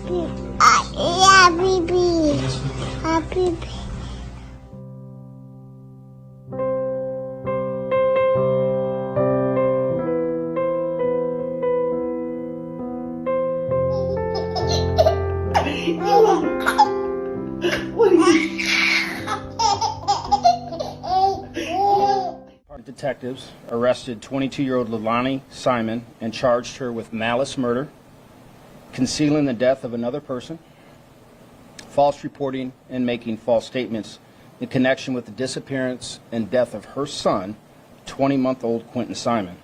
Yeah, baby. Happy. Detectives arrested 22-year-old Quinton Simon and charged her with malice murder, concealing the death of another person, false reporting, and making false statements in connection with the disappearance and death of her son, 20-month-old Quinton Simon.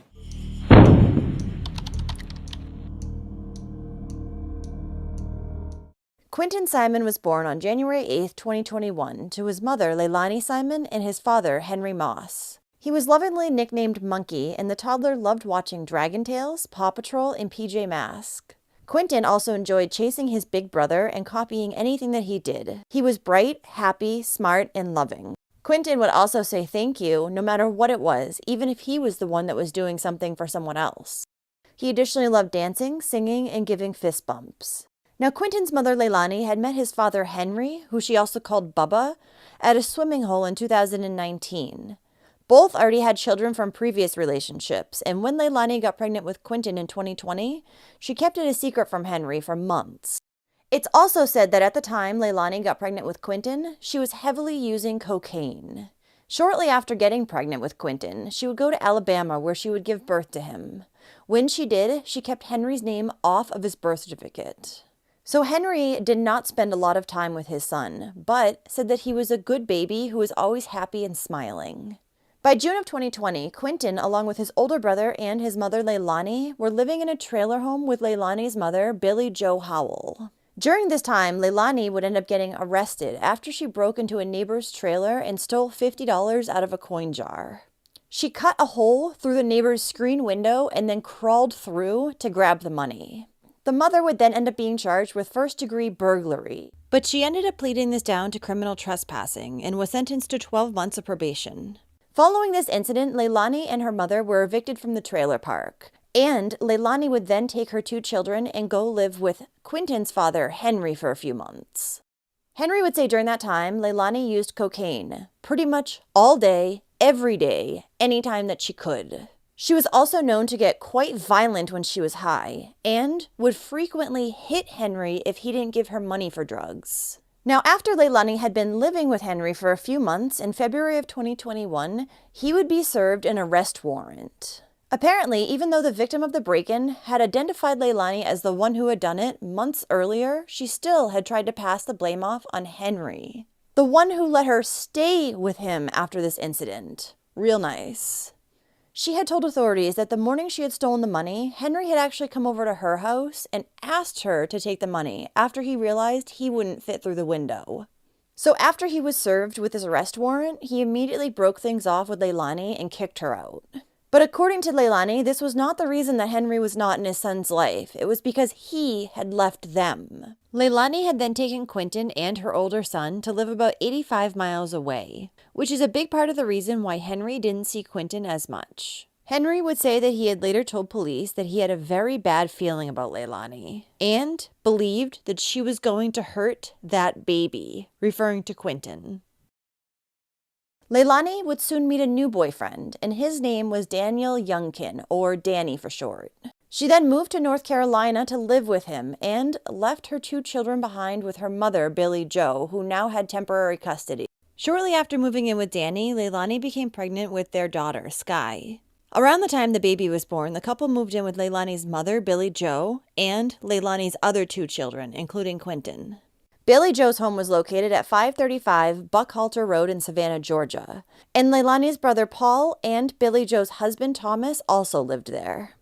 Quinton Simon was born on January 8, 2021, to his mother, Leilani Simon, and his father, Henry Moss. He was lovingly nicknamed Monkey, and the toddler loved watching Dragon Tales, Paw Patrol, and PJ Masks. Quinton also enjoyed chasing his big brother and copying anything that he did. He was bright, happy, smart, and loving. Quinton would also say thank you no matter what it was, even if he was the one that was doing something for someone else. He additionally loved dancing, singing, and giving fist bumps. Now, Quinton's mother, Leilani, had met his father, Henry, who she also called Bubba, at a swimming hole in 2019. Both already had children from previous relationships, and when Leilani got pregnant with Quinton in 2020, she kept it a secret from Henry for months. It's also said that at the time Leilani got pregnant with Quinton, she was heavily using cocaine. Shortly after getting pregnant with Quinton, she would go to Alabama where she would give birth to him. When she did, she kept Henry's name off of his birth certificate. So Henry did not spend a lot of time with his son, but said that he was a good baby who was always happy and smiling. By June of 2020, Quinton, along with his older brother and his mother Leilani, were living in a trailer home with Leilani's mother, Billie Jo Howell. During this time, Leilani would end up getting arrested after she broke into a neighbor's trailer and stole $50 out of a coin jar. She cut a hole through the neighbor's screen window and then crawled through to grab the money. The mother would then end up being charged with first-degree burglary, but she ended up pleading this down to criminal trespassing and was sentenced to 12 months of probation. Following this incident, Leilani and her mother were evicted from the trailer park, and Leilani would then take her two children and go live with Quinton's father, Henry, for a few months. Henry would say during that time, Leilani used cocaine pretty much all day, every day, anytime that she could. She was also known to get quite violent when she was high, and would frequently hit Henry if he didn't give her money for drugs. Now, after Leilani had been living with Henry for a few months, in February of 2021, he would be served an arrest warrant. Apparently, even though the victim of the break-in had identified Leilani as the one who had done it months earlier, she still had tried to pass the blame off on Henry, the one who let her stay with him after this incident. Real nice. She had told authorities that the morning she had stolen the money, Henry had actually come over to her house and asked her to take the money after he realized he wouldn't fit through the window. So after he was served with his arrest warrant, he immediately broke things off with Leilani and kicked her out. But according to Leilani, this was not the reason that Henry was not in his son's life. It was because he had left them. Leilani had then taken Quinton and her older son to live about 85 miles away, which is a big part of the reason why Henry didn't see Quinton as much. Henry would say that he had later told police that he had a very bad feeling about Leilani and believed that she was going to hurt that baby, referring to Quinton. Leilani would soon meet a new boyfriend, and his name was Daniel Youngkin, or Danny for short. She then moved to North Carolina to live with him and left her two children behind with her mother, Billie Jo, who now had temporary custody. Shortly after moving in with Danny, Leilani became pregnant with their daughter, Sky. Around the time the baby was born, the couple moved in with Leilani's mother, Billie Jo, and Leilani's other two children, including Quinton. Billie Jo's home was located at 535 Buckhalter Road in Savannah, Georgia, and Leilani's brother Paul and Billie Jo's husband Thomas also lived there.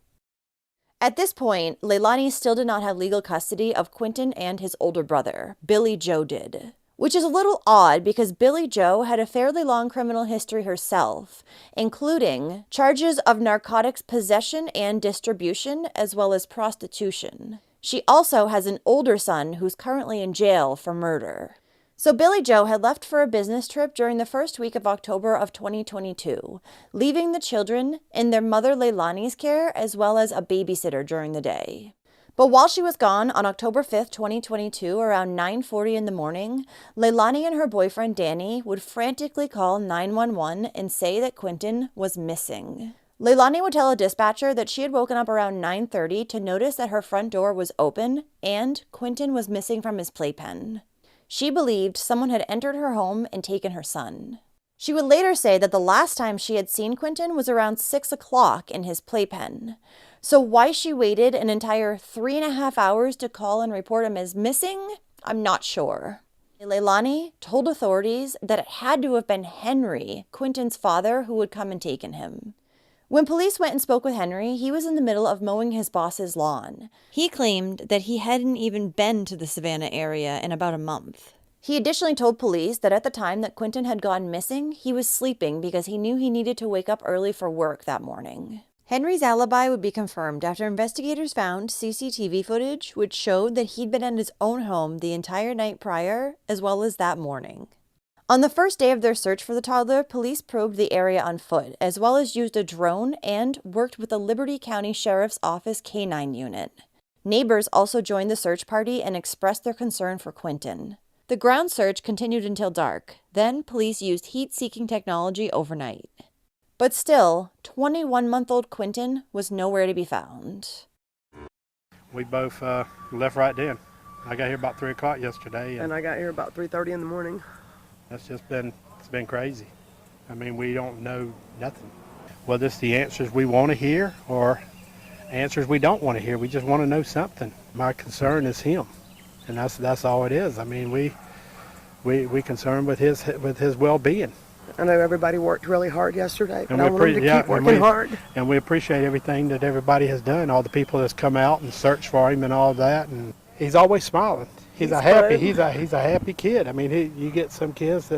At this point, Leilani still did not have legal custody of Quinton and his older brother. Billie Jo did. Which is a little odd because Billie Jo had a fairly long criminal history herself, including charges of narcotics possession and distribution, as well as prostitution. She also has an older son who's currently in jail for murder. So Billie Jo had left for a business trip during the first week of October of 2022, leaving the children in their mother Leilani's care as well as a babysitter during the day. But while she was gone on October 5th, 2022, around 9:40 in the morning, Leilani and her boyfriend Danny would frantically call 911 and say that Quinton was missing. Leilani would tell a dispatcher that she had woken up around 9:30 to notice that her front door was open and Quinton was missing from his playpen. She believed someone had entered her home and taken her son. She would later say that the last time she had seen Quinton was around 6 o'clock in his playpen. So why she waited an entire 3.5 hours to call and report him as missing, I'm not sure. Leilani told authorities that it had to have been Henry, Quinton's father, who had come and taken him. When police went and spoke with Henry, he was in the middle of mowing his boss's lawn. He claimed that he hadn't even been to the Savannah area in about a month. He additionally told police that at the time that Quinton had gone missing, he was sleeping because he knew he needed to wake up early for work that morning. Henry's alibi would be confirmed after investigators found CCTV footage which showed that he'd been at his own home the entire night prior, as well as that morning. On the first day of their search for the toddler, police probed the area on foot, as well as used a drone and worked with the Liberty County Sheriff's Office K-9 unit. Neighbors also joined the search party and expressed their concern for Quinton. The ground search continued until dark. Then police used heat-seeking technology overnight. But still, 21-month-old Quinton was nowhere to be found. We both left right then. I got here about 3 o'clock yesterday. And I got here about 3:30 in the morning. It's been crazy. I mean, we don't know nothing. Whether it's the answers we want to hear or answers we don't want to hear, we just want to know something. My concern is him, and that's all it is. I mean, we concerned with his well-being. I know everybody worked really hard yesterday, but And I want them to keep working hard. And we appreciate everything that everybody has done, all the people that's come out and searched for him and all that. And he's always smiling. He's a happy kid. I mean, you get some kids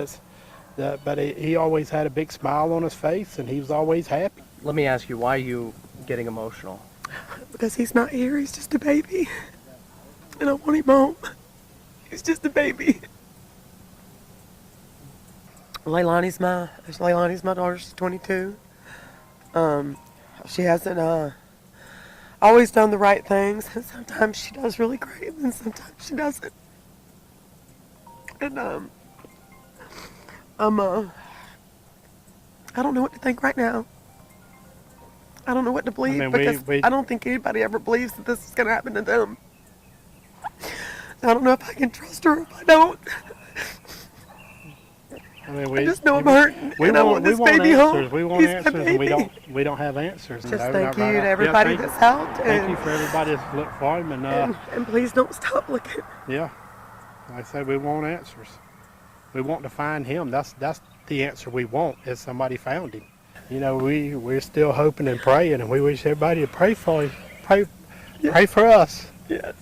but he always had a big smile on his face, and he was always happy. Let me ask you, why are you getting emotional? Because he's not here, he's just a baby. And I want him home. He's just a baby. Leilani's my daughter, she's 22. She hasn't always done the right things, and sometimes she does really great, and sometimes she doesn't. And I don't know what to think right now. I don't know what to believe, because I don't think anybody ever believes that this is going to happen to them. I don't know if I can trust her or if I don't. I mean, I just know I'm hurting, and I want this baby home. We want answers, and we don't have answers. Just thank you to everybody that's helped. Thank you for everybody that's looked for him, and please don't stop looking. Yeah, like I said, we want answers. We want to find him. That's the answer we want, is somebody found him. You know, we're still hoping and praying, and we wish everybody to pray for him. Pray for us. Yes.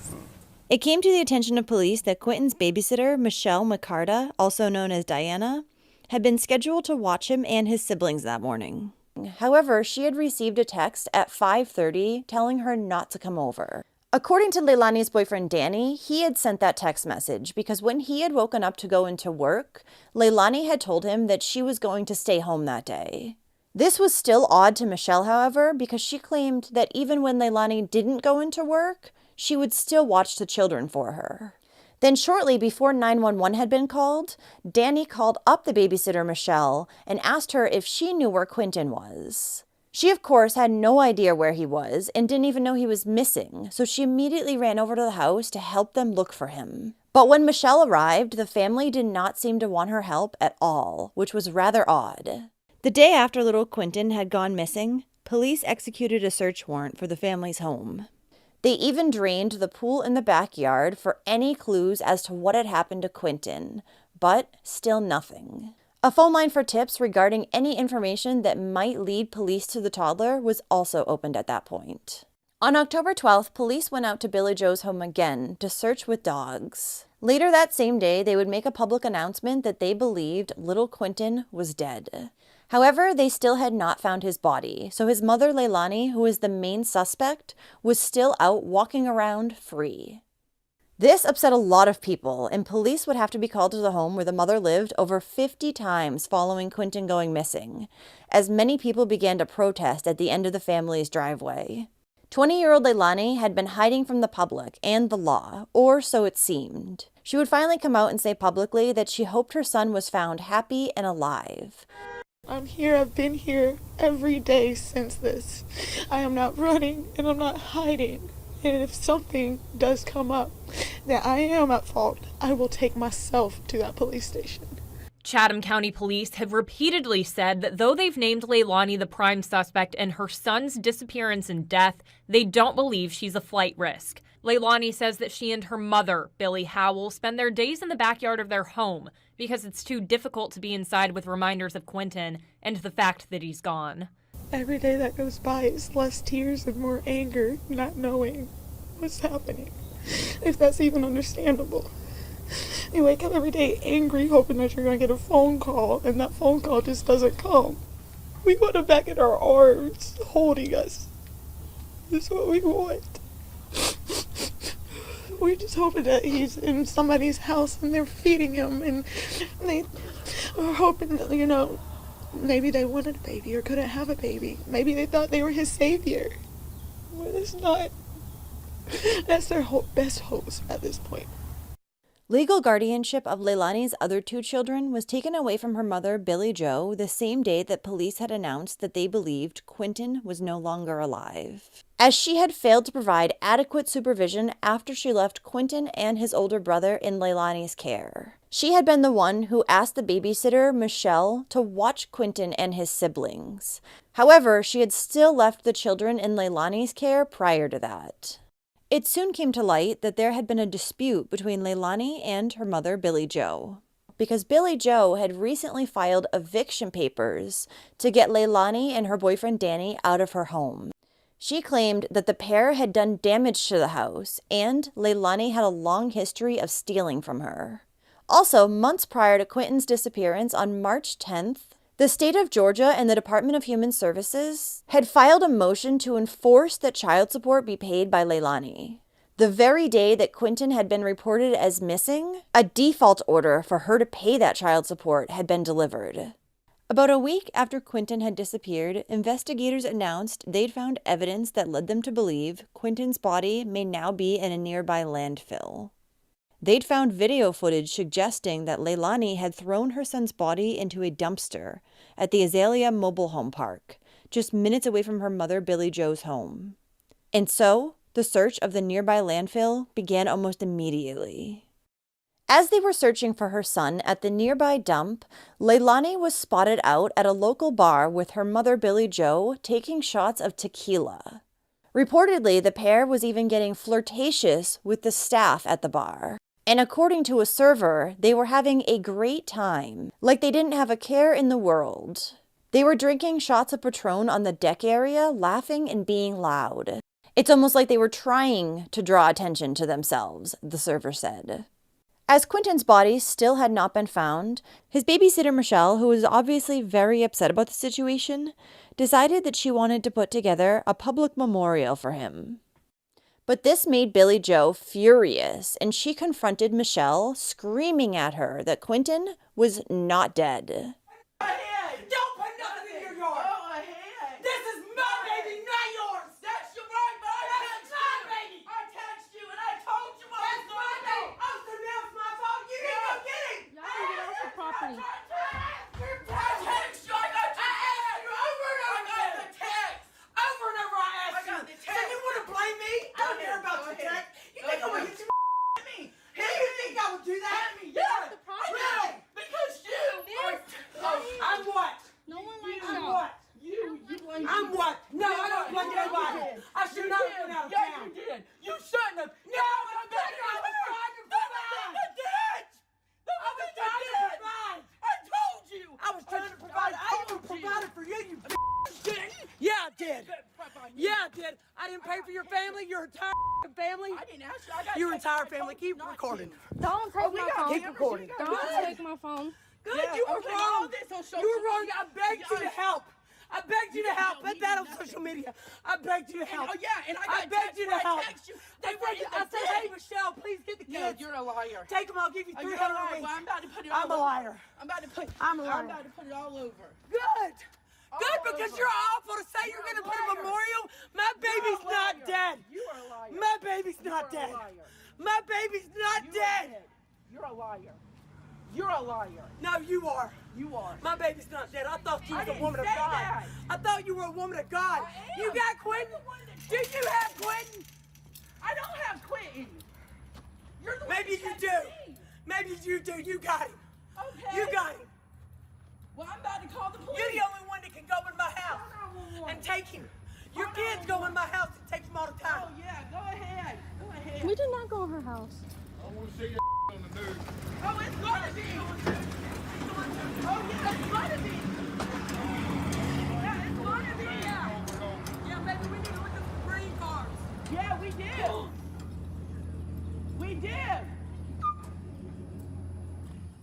It came to the attention of police that Quinton's babysitter, Michelle McCarta, also known as Diana, had been scheduled to watch him and his siblings that morning. However, she had received a text at 5:30 telling her not to come over. According to Leilani's boyfriend Danny, he had sent that text message because when he had woken up to go into work, Leilani had told him that she was going to stay home that day. This was still odd to Michelle, however, because she claimed that even when Leilani didn't go into work, she would still watch the children for her. Then shortly before 911 had been called, Danny called up the babysitter Michelle and asked her if she knew where Quinton was. She, of course, had no idea where he was and didn't even know he was missing, so she immediately ran over to the house to help them look for him. But when Michelle arrived, the family did not seem to want her help at all, which was rather odd. The day after little Quinton had gone missing, police executed a search warrant for the family's home. They even drained the pool in the backyard for any clues as to what had happened to Quinton, but still nothing. A phone line for tips regarding any information that might lead police to the toddler was also opened at that point. On October 12th, police went out to Billy Joe's home again to search with dogs. Later that same day, they would make a public announcement that they believed little Quinton was dead. However, they still had not found his body, so his mother, Leilani, who is the main suspect, was still out walking around free. This upset a lot of people, and police would have to be called to the home where the mother lived over 50 times following Quinton going missing, as many people began to protest at the end of the family's driveway. 20-year-old Leilani had been hiding from the public and the law, or so it seemed. She would finally come out and say publicly that she hoped her son was found happy and alive. I'm here. I've been here every day since this. I am not running and I'm not hiding. And if something does come up that I am at fault, I will take myself to that police station. Chatham County Police have repeatedly said that though they've named Leilani the prime suspect in her son's disappearance and death, they don't believe she's a flight risk. Leilani says that she and her mother, Billy Howell, spend their days in the backyard of their home because it's too difficult to be inside with reminders of Quinton and the fact that he's gone. Every day that goes by is less tears and more anger, not knowing what's happening, if that's even understandable. You wake up every day angry, hoping that you're going to get a phone call, and that phone call just doesn't come. We want him back in our arms, holding us. That's what we want. We're just hoping that he's in somebody's house and they're feeding him, and they are hoping that, maybe they wanted a baby or couldn't have a baby. Maybe they thought they were his savior. But it's not. That's their best hopes at this point. Legal guardianship of Leilani's other 2 children was taken away from her mother, Billy Jo, the same day that police had announced that they believed Quinton was no longer alive, as she had failed to provide adequate supervision after she left Quinton and his older brother in Leilani's care. She had been the one who asked the babysitter, Michelle, to watch Quinton and his siblings. However, she had still left the children in Leilani's care prior to that. It soon came to light that there had been a dispute between Leilani and her mother, Billy Jo, because Billy Jo had recently filed eviction papers to get Leilani and her boyfriend Danny out of her home. She claimed that the pair had done damage to the house, and Leilani had a long history of stealing from her. Also, months prior to Quinton's disappearance on March 10th, the state of Georgia and the Department of Human Services had filed a motion to enforce that child support be paid by Leilani. The very day that Quinton had been reported as missing, a default order for her to pay that child support had been delivered. About a week after Quinton had disappeared, investigators announced they'd found evidence that led them to believe Quinton's body may now be in a nearby landfill. They'd found video footage suggesting that Leilani had thrown her son's body into a dumpster at the Azalea Mobile Home Park, just minutes away from her mother Billy Jo's home. And so, the search of the nearby landfill began almost immediately. As they were searching for her son at the nearby dump, Leilani was spotted out at a local bar with her mother Billy Jo taking shots of tequila. Reportedly, the pair was even getting flirtatious with the staff at the bar. And according to a server, they were having a great time, like they didn't have a care in the world. They were drinking shots of Patron on the deck area, laughing and being loud. It's almost like they were trying to draw attention to themselves, the server said. As Quinton's body still had not been found, his babysitter Michelle, who was obviously very upset about the situation, decided that she wanted to put together a public memorial for him. But this made Billy Jo furious, and she confronted Michelle, screaming at her that Quinton was not dead. Don't put nothing in your yard. Go ahead. This is my baby, not yours. That's your right, but I text my baby. I text you and I told you what was going on. Oh, so now it's my fault. You didn't go get him. Y'all need to get off the property. I text you. I asked you over and over. I got the text. Over and over I asked you. So you want to blame me? I don't care about the text. You think I would hit you at me? Hey, you think I would do that? Yeah. Really? Because you are... I'm what? No one likes I'm y'all. what? I'm what? No, I don't blame nobody. I should not have been out of town. Yes, you did. You shouldn't have. No, I'm not. I was trying to provide. I was trying to provide. I told you. I was trying to provide. I even provided for you, you didn't. Yeah, I did. Yeah, I did. I didn't pay for your family, your entire family. I didn't ask you. Your entire family. Keep recording. Don't take my phone. Keep recording. Don't take my phone. Good, you were wrong. You were wrong. I begged you to help. I begged you to help. Put that on social media. I begged you to help. Oh yeah, and I begged you to help. I said, hey Michelle, please get the kids. You're a liar. Take them. I'll give you $300 a week. I'm about to put it all over. I'm a liar. I'm about to put it all over. Good. Good, because you're awful to say you're going to put a memorial. My baby's not dead. You are a liar. My baby's not dead. My baby's not dead. You're a liar. You're a liar. No, you are. You are. My baby's not dead. I thought you was a woman of say God. that. I thought you were a woman of God. You got Quinton? Do you have Quinton? I don't have Quinton. You're the Maybe one that you had do. me. Maybe you do. You got him. Okay. You got him. Well, I'm about to call the police. You're the only one that can go in my house and take him. Your kids go in my house and take him all the time. Oh, yeah. Go ahead. Go ahead. We did not go in her house. Oh, it's going to be. Oh, yeah, it's going to be. Yeah, it's going to be. Yeah, maybe we need to look at some green cards. Yeah, we did. We did.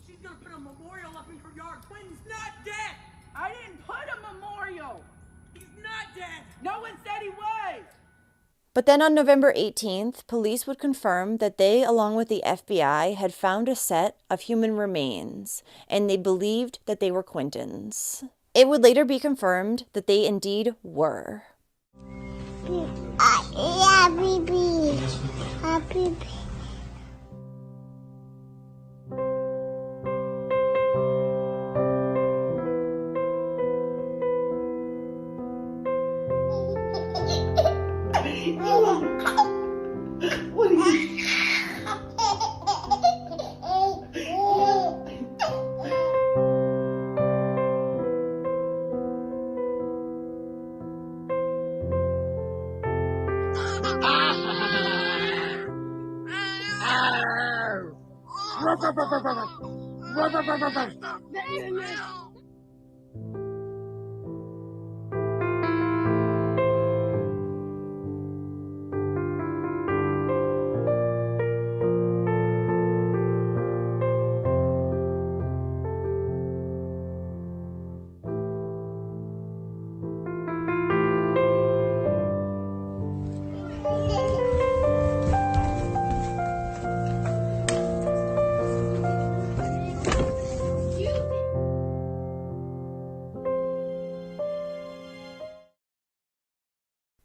She's going to put a memorial up in her yard. Quinton's not dead. I didn't put a memorial. He's not dead. No one said he was. But then on November 18th, police would confirm that they, along with the FBI, had found a set of human remains, and they believed that they were Quinton's. It would later be confirmed that they indeed were. Yeah, baby. Happy. What are you?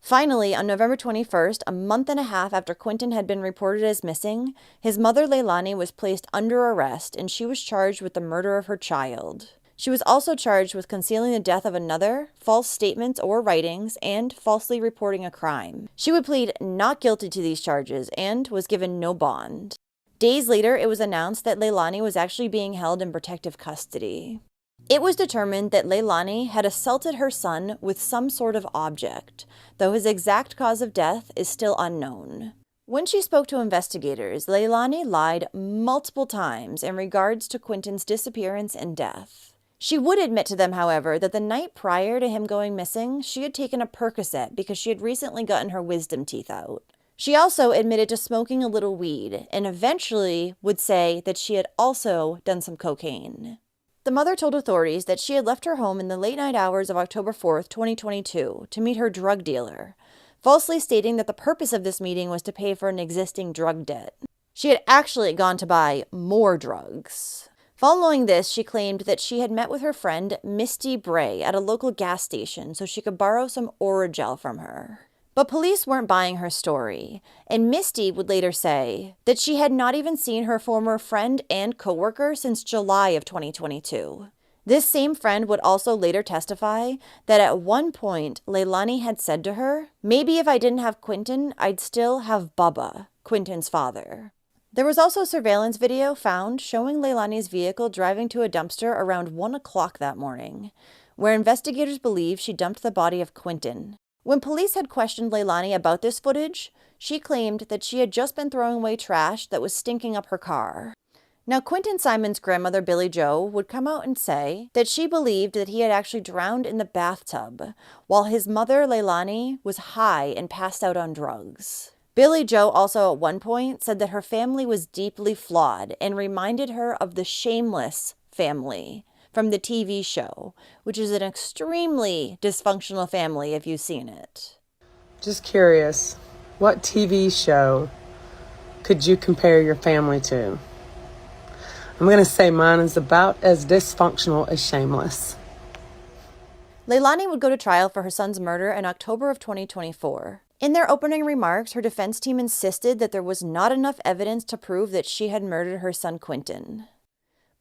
Finally, on November 21st, a month and a half after Quinton had been reported as missing, his mother Leilani was placed under arrest and she was charged with the murder of her child. She was also charged with concealing the death of another, false statements or writings, and falsely reporting a crime. She would plead not guilty to these charges and was given no bond. Days later, it was announced that Leilani was actually being held in protective custody. It was determined that Leilani had assaulted her son with some sort of object, though his exact cause of death is still unknown. When she spoke to investigators, Leilani lied multiple times in regards to Quinton's disappearance and death. She would admit to them, however, that the night prior to him going missing, she had taken a Percocet because she had recently gotten her wisdom teeth out. She also admitted to smoking a little weed and eventually would say that she had also done some cocaine. The mother told authorities that she had left her home in the late night hours of October 4th, 2022, to meet her drug dealer, falsely stating that the purpose of this meeting was to pay for an existing drug debt. She had actually gone to buy more drugs. Following this, she claimed that she had met with her friend Misty Bray at a local gas station so she could borrow some Oragel from her. But police weren't buying her story, and Misty would later say that she had not even seen her former friend and coworker since July of 2022. This same friend would also later testify that at one point, Leilani had said to her, "Maybe if I didn't have Quinton, I'd still have Bubba," Quinton's father. There was also surveillance video found showing Leilani's vehicle driving to a dumpster around 1 o'clock that morning, where investigators believe she dumped the body of Quinton. When police had questioned Leilani about this footage, she claimed that she had just been throwing away trash that was stinking up her car. Now, Quinton Simon's grandmother, Billie Jo, would come out and say that she believed that he had actually drowned in the bathtub, while his mother, Leilani, was high and passed out on drugs. Billie Jo also at one point said that her family was deeply flawed and reminded her of the Shameless family from the TV show, which is an extremely dysfunctional family if you've seen it. Just curious, what TV show could you compare your family to? I'm going to say mine is about as dysfunctional as Shameless. Leilani would go to trial for her son's murder in October of 2024. In their opening remarks, her defense team insisted that there was not enough evidence to prove that she had murdered her son Quinton.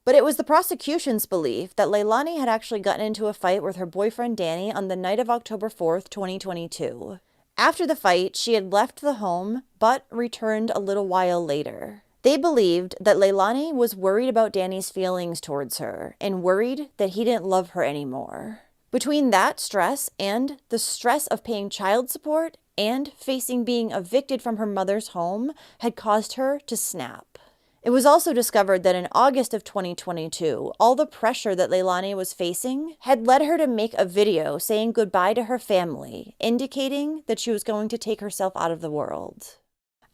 But it was the prosecution's belief that Leilani had actually gotten into a fight with her boyfriend Danny on the night of October 4th, 2022. After the fight, she had left the home, but returned a little while later. They believed that Leilani was worried about Danny's feelings towards her and worried that he didn't love her anymore. Between that stress and the stress of paying child support and facing being evicted from her mother's home had caused her to snap. It was also discovered that in August of 2022, all the pressure that Leilani was facing had led her to make a video saying goodbye to her family, indicating that she was going to take herself out of the world.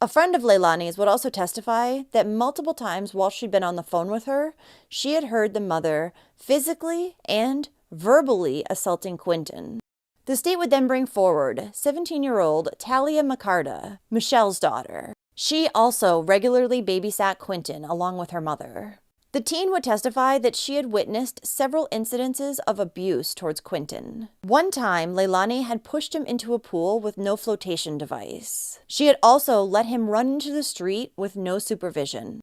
A friend of Leilani's would also testify that multiple times while she'd been on the phone with her, she had heard the mother physically and verbally assaulting Quinton. The state would then bring forward 17-year-old Talia Macarda, Michelle's daughter. She also regularly babysat Quinton along with her mother. The teen would testify that she had witnessed several incidences of abuse towards Quinton. One time, Leilani had pushed him into a pool with no flotation device. She had also let him run into the street with no supervision.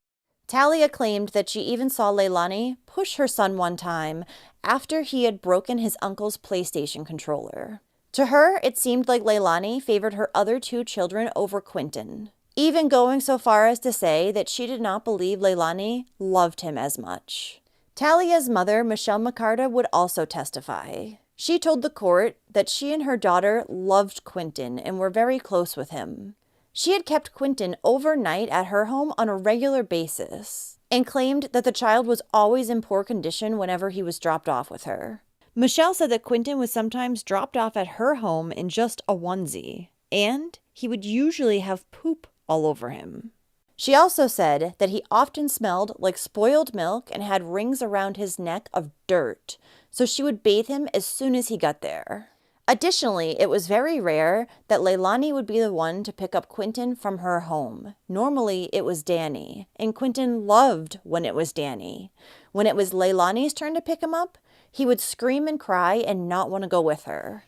Talia claimed that she even saw Leilani push her son one time after he had broken his uncle's PlayStation controller. To her, it seemed like Leilani favored her other two children over Quinton, even going so far as to say that she did not believe Leilani loved him as much. Talia's mother, Michelle Macarda, would also testify. She told the court that she and her daughter loved Quinton and were very close with him. She had kept Quinton overnight at her home on a regular basis and claimed that the child was always in poor condition whenever he was dropped off with her. Michelle said that Quinton was sometimes dropped off at her home in just a onesie, and he would usually have poop all over him. She also said that he often smelled like spoiled milk and had rings around his neck of dirt, so she would bathe him as soon as he got there. Additionally, it was very rare that Leilani would be the one to pick up Quinton from her home. Normally, it was Danny, and Quinton loved when it was Danny. When it was Leilani's turn to pick him up, he would scream and cry and not want to go with her.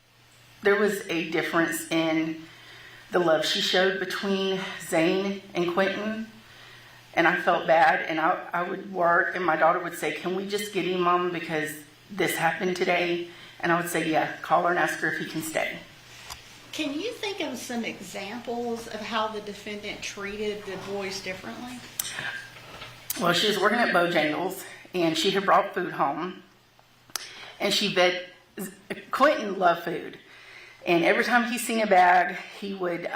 There was a difference in the love she showed between Zane and Quinton, and I felt bad, and I would work, and my daughter would say, "Can we just get him, Mom, because this happened today?" And I would say, "Yeah, call her and ask her if he can stay." Can you think of some examples of how the defendant treated the boys differently? Well, she was working at Bojangles, and she had brought food home, and Quinton loved food. And every time he seen a bag, he would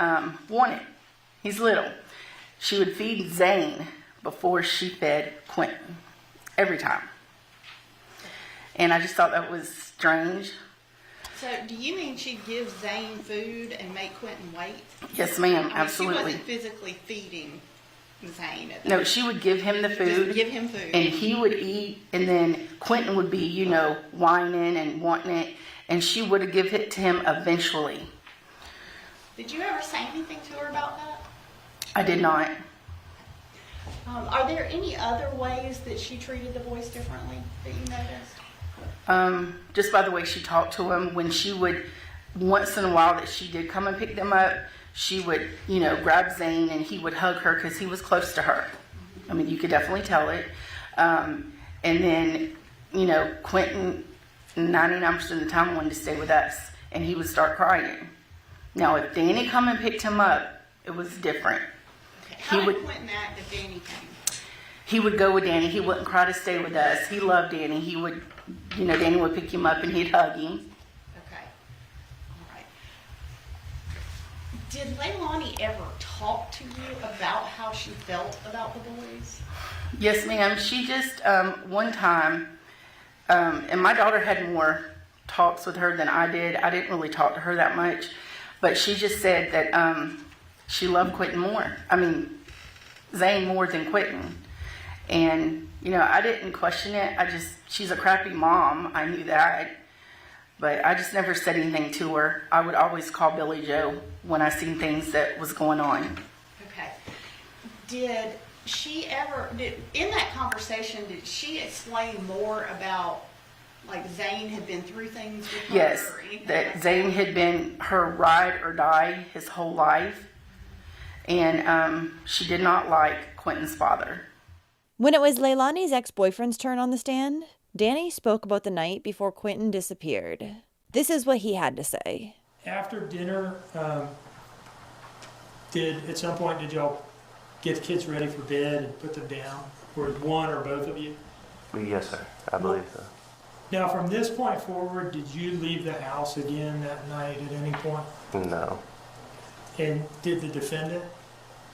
want it. He's little. She would feed Zane before she fed Quinton. Every time. And I just thought that was strange. So do you mean she'd give Zane food and make Quinton wait? Yes, ma'am. I mean, Absolutely. She wasn't physically feeding Zane. No, she would give him the food. Just give him food. And he would eat, and then Quinton would be, whining and wanting it. And she would give it to him eventually. Did you ever say anything to her about that? I did not. Are there any other ways that she treated the boys differently that you noticed? Just by the way she talked to him, when she would, once in a while that she did come and pick them up, she would, grab Zane and he would hug her because he was close to her. I mean, you could definitely tell it. And then, Quinton, 99% of the time, wanted to stay with us, and he would start crying. Now, if Danny come and picked him up, it was different. Okay. How did Quinton act if Danny came? He would go with Danny. He wouldn't cry to stay with us. He loved Danny. He would, Danny would pick him up and he'd hug him. Okay. All right. Did Leilani ever talk to you about how she felt about the boys? Yes, ma'am. She just, one time, and my daughter had more talks with her than I did. I didn't really talk to her that much. But she just said that she loved Quinton more. I mean, Zane more than Quinton. And, I didn't question it. She's a crappy mom. I knew that. But I just never said anything to her. I would always call Billy Joe when I seen things that was going on. Okay. Did she ever, in that conversation, did she explain more about Like Zane had been through things with her Yes, or anything that like Zane had been her ride or die his whole life, and she did not like Quinton's father. When it was Leilani's ex-boyfriend's turn on the stand, Danny spoke about the night before Quinton disappeared. This is what he had to say. After dinner, at some point did y'all get the kids ready for bed and put them down? Or one or both of you? Yes, sir. I believe so. Now, from this point forward, did you leave the house again that night at any point? No. And did the defendant?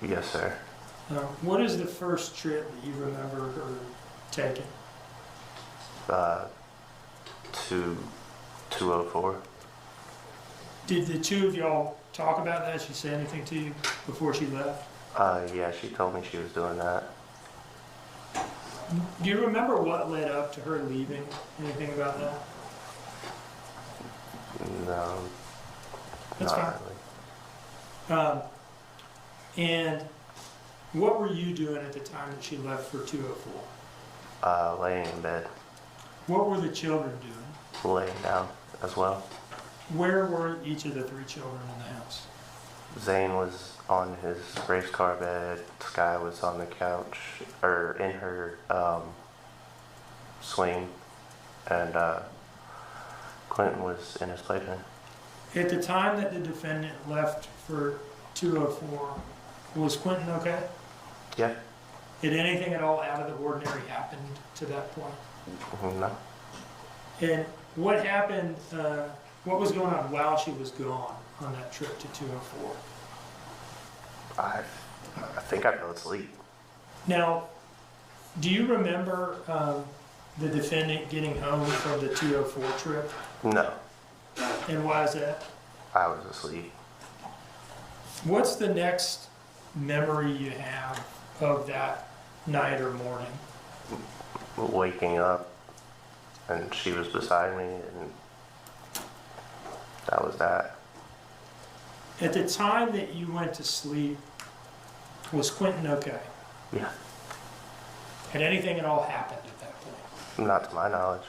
Yes, sir. What is the first trip that you remember her taking? To 204. Did the two of y'all talk about that? Did she say anything to you before she left? Yeah, she told me she was doing that. Do you remember what led up to her leaving? Anything about that? No. That's not fine. Really. And what were you doing at the time that she left for 204? Laying in bed. What were the children doing? Laying down as well. Where were each of the three children in the house? Zane was on his race car bed. Sky was on the couch, or in her swing, and Quinton was in his playpen. At the time that the defendant left for 204, was Quinton okay? Yeah. Did anything at all out of the ordinary happen to that point? No. And what happened, what was going on while she was gone on that trip to 204? I think I fell asleep. Now, do you remember the defendant getting home from the 204 trip? No. And why is that? I was asleep. What's the next memory you have of that night or morning? Waking up, and she was beside me, and that was that. At the time that you went to sleep, was Quinton okay? Yeah. Had anything at all happened at that point? Not to my knowledge.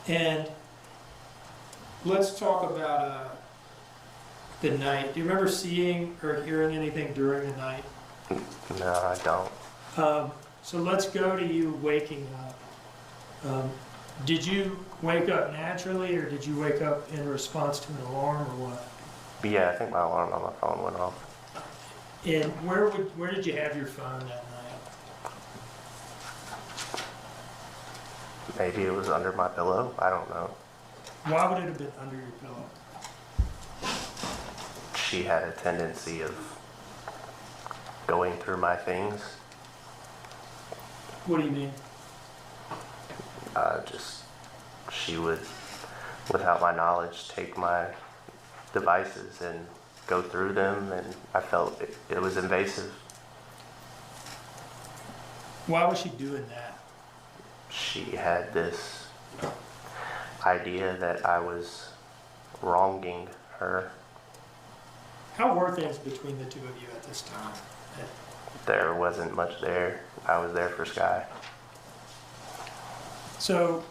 And let's talk about the night. Do you remember seeing or hearing anything during the night? No, I don't. So let's go to you waking up. Did you wake up naturally, or did you wake up in response to an alarm, or what? Yeah, I think my alarm on my phone went off. And where did you have your phone that night? Maybe it was under my pillow. I don't know. Why would it have been under your pillow? She had a tendency of going through my things. What do you mean? She would, without my knowledge, take my devices and go through them, and I felt it was invasive. Why was she doing that? She had this idea that I was wronging her. How were things between the two of you at this time? There wasn't much there. I was there for Sky. So,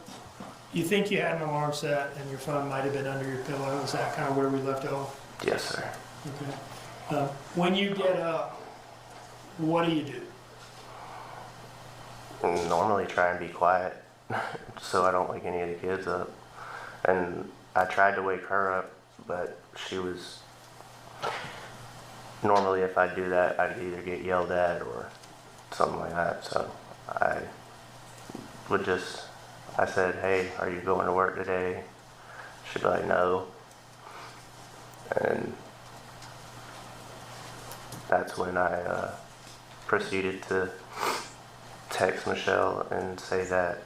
you think you had an alarm set and your phone might have been under your pillow? Is that kind of where we left off? Yes, sir. Okay. When you get up, what do you do? Normally try and be quiet so I don't wake any of the kids up. And I tried to wake her up, but she was... Normally if I do that, I'd either get yelled at or something like that. So I said, hey, are you going to work today? She'd be like, no. And that's when I proceeded to text Michelle and say that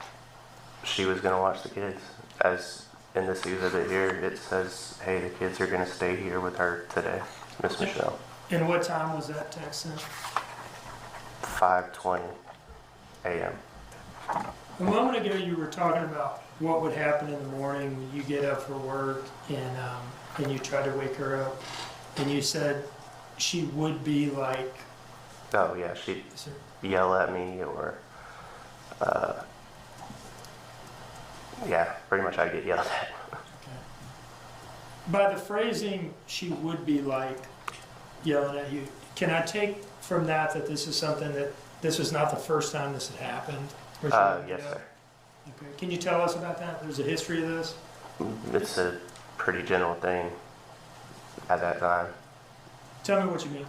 she was going to watch the kids. As in this exhibit here, it says, hey, the kids are going to stay here with her today, Miss Michelle. And what time was that text sent? 5:20 a.m. A moment ago you were talking about what would happen in the morning when you get up for work and you try to wake her up, and you said she would be like... Oh yeah, she'd yell at me or Yeah, pretty much I get yelled at. By the phrasing, she would be like yelling at you. Can I take from that this is something that this was not the first time this had happened? Yes, sir. Okay. Can you tell us about that? There's a history of this? It's a pretty general thing at that time. Tell me what you mean.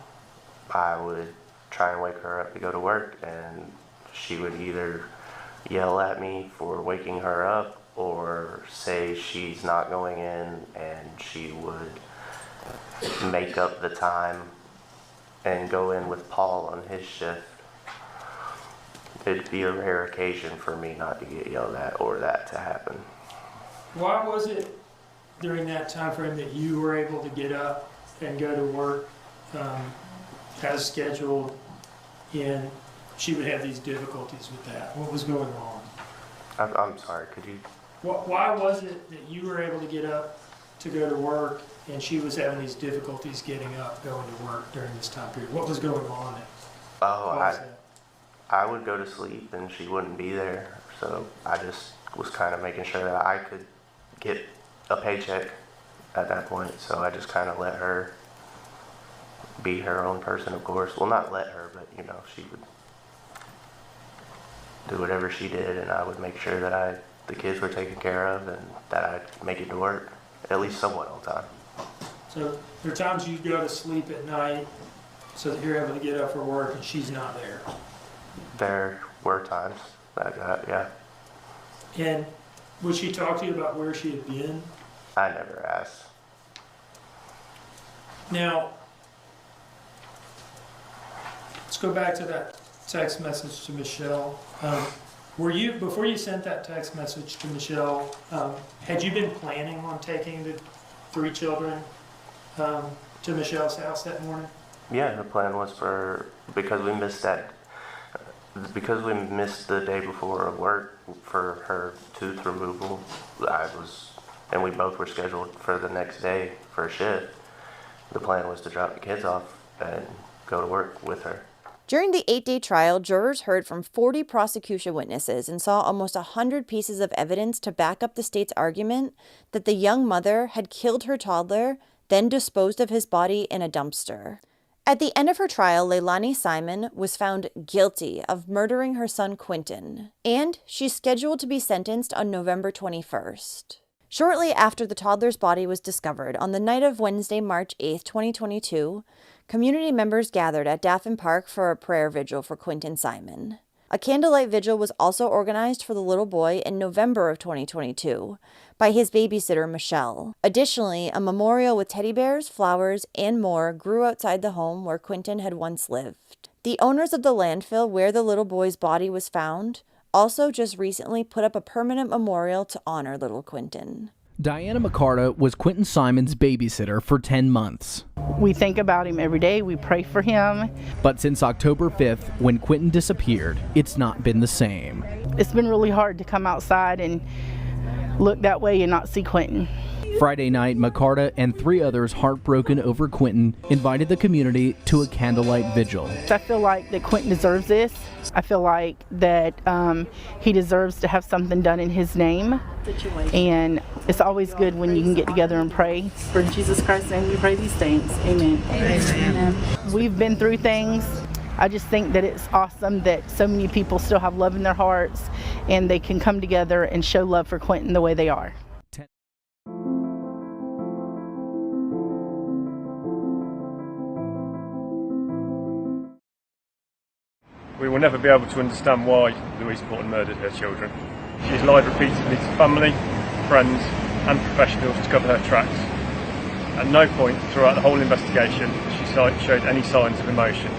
I would try and wake her up to go to work, and she would either yell at me for waking her up or say she's not going in, and she would make up the time and go in with Paul on his shift. It'd be a rare occasion for me not to get yelled at or that to happen. Why was it during that time frame that you were able to get up and go to work as scheduled, and she would have these difficulties with that? What was going on? I'm sorry, could you? Why was it that you were able to get up to go to work and she was having these difficulties getting up, going to work during this time period? What was going on there? Oh, I would go to sleep and she wouldn't be there, so I just was kind of making sure that I could get a paycheck at that point, so I just kind of let her be her own person, of course. Well, not let her, but you know, she would do whatever she did, and I would make sure that the kids were taken care of and that I'd make it to work at least somewhat on time. So there are times you go to sleep at night so that you're able to get up for work and she's not there. There were times that yeah. And would she talk to you about where she had been? I never asked. Now, let's go back to that text message to Michelle. Were you, before you sent that text message to Michelle, had you been planning on taking the 3 children to Michelle's house that morning? Yeah, the plan was because we missed the day before of work for her tooth removal. And we both were scheduled for the next day for a shift. The plan was to drop the kids off and go to work with her. During the 8-day trial, jurors heard from 40 prosecution witnesses and saw almost 100 pieces of evidence to back up the state's argument that the young mother had killed her toddler, then disposed of his body in a dumpster. At the end of her trial, Leilani Simon was found guilty of murdering her son Quinton, and she's scheduled to be sentenced on November 21st. Shortly after the toddler's body was discovered, on the night of Wednesday, March 8, 2022, community members gathered at Daffin Park for a prayer vigil for Quinton Simon. A candlelight vigil was also organized for the little boy in November of 2022 by his babysitter, Michelle. Additionally, a memorial with teddy bears, flowers, and more grew outside the home where Quinton had once lived. The owners of the landfill where the little boy's body was found also just recently put up a permanent memorial to honor little Quinton. Diana McCarta was Quinton Simon's babysitter for 10 months. We think about him every day. We pray for him. But since October 5th, when Quinton disappeared, it's not been the same. It's been really hard to come outside and look that way and not see Quinton. Friday night, McCarta and 3 others, heartbroken over Quinton, invited the community to a candlelight vigil. I feel like that Quinton deserves this. I feel like that he deserves to have something done in his name. And it's always good when you can get together and pray. For Jesus Christ's name we pray these things. Amen. Amen. We've been through things. I just think that it's awesome that so many people still have love in their hearts and they can come together and show love for Quinton the way they are. We will never be able to understand why Louise Porton murdered her children. She has lied repeatedly to family, friends and professionals to cover her tracks. At no point throughout the whole investigation she showed any signs of emotion.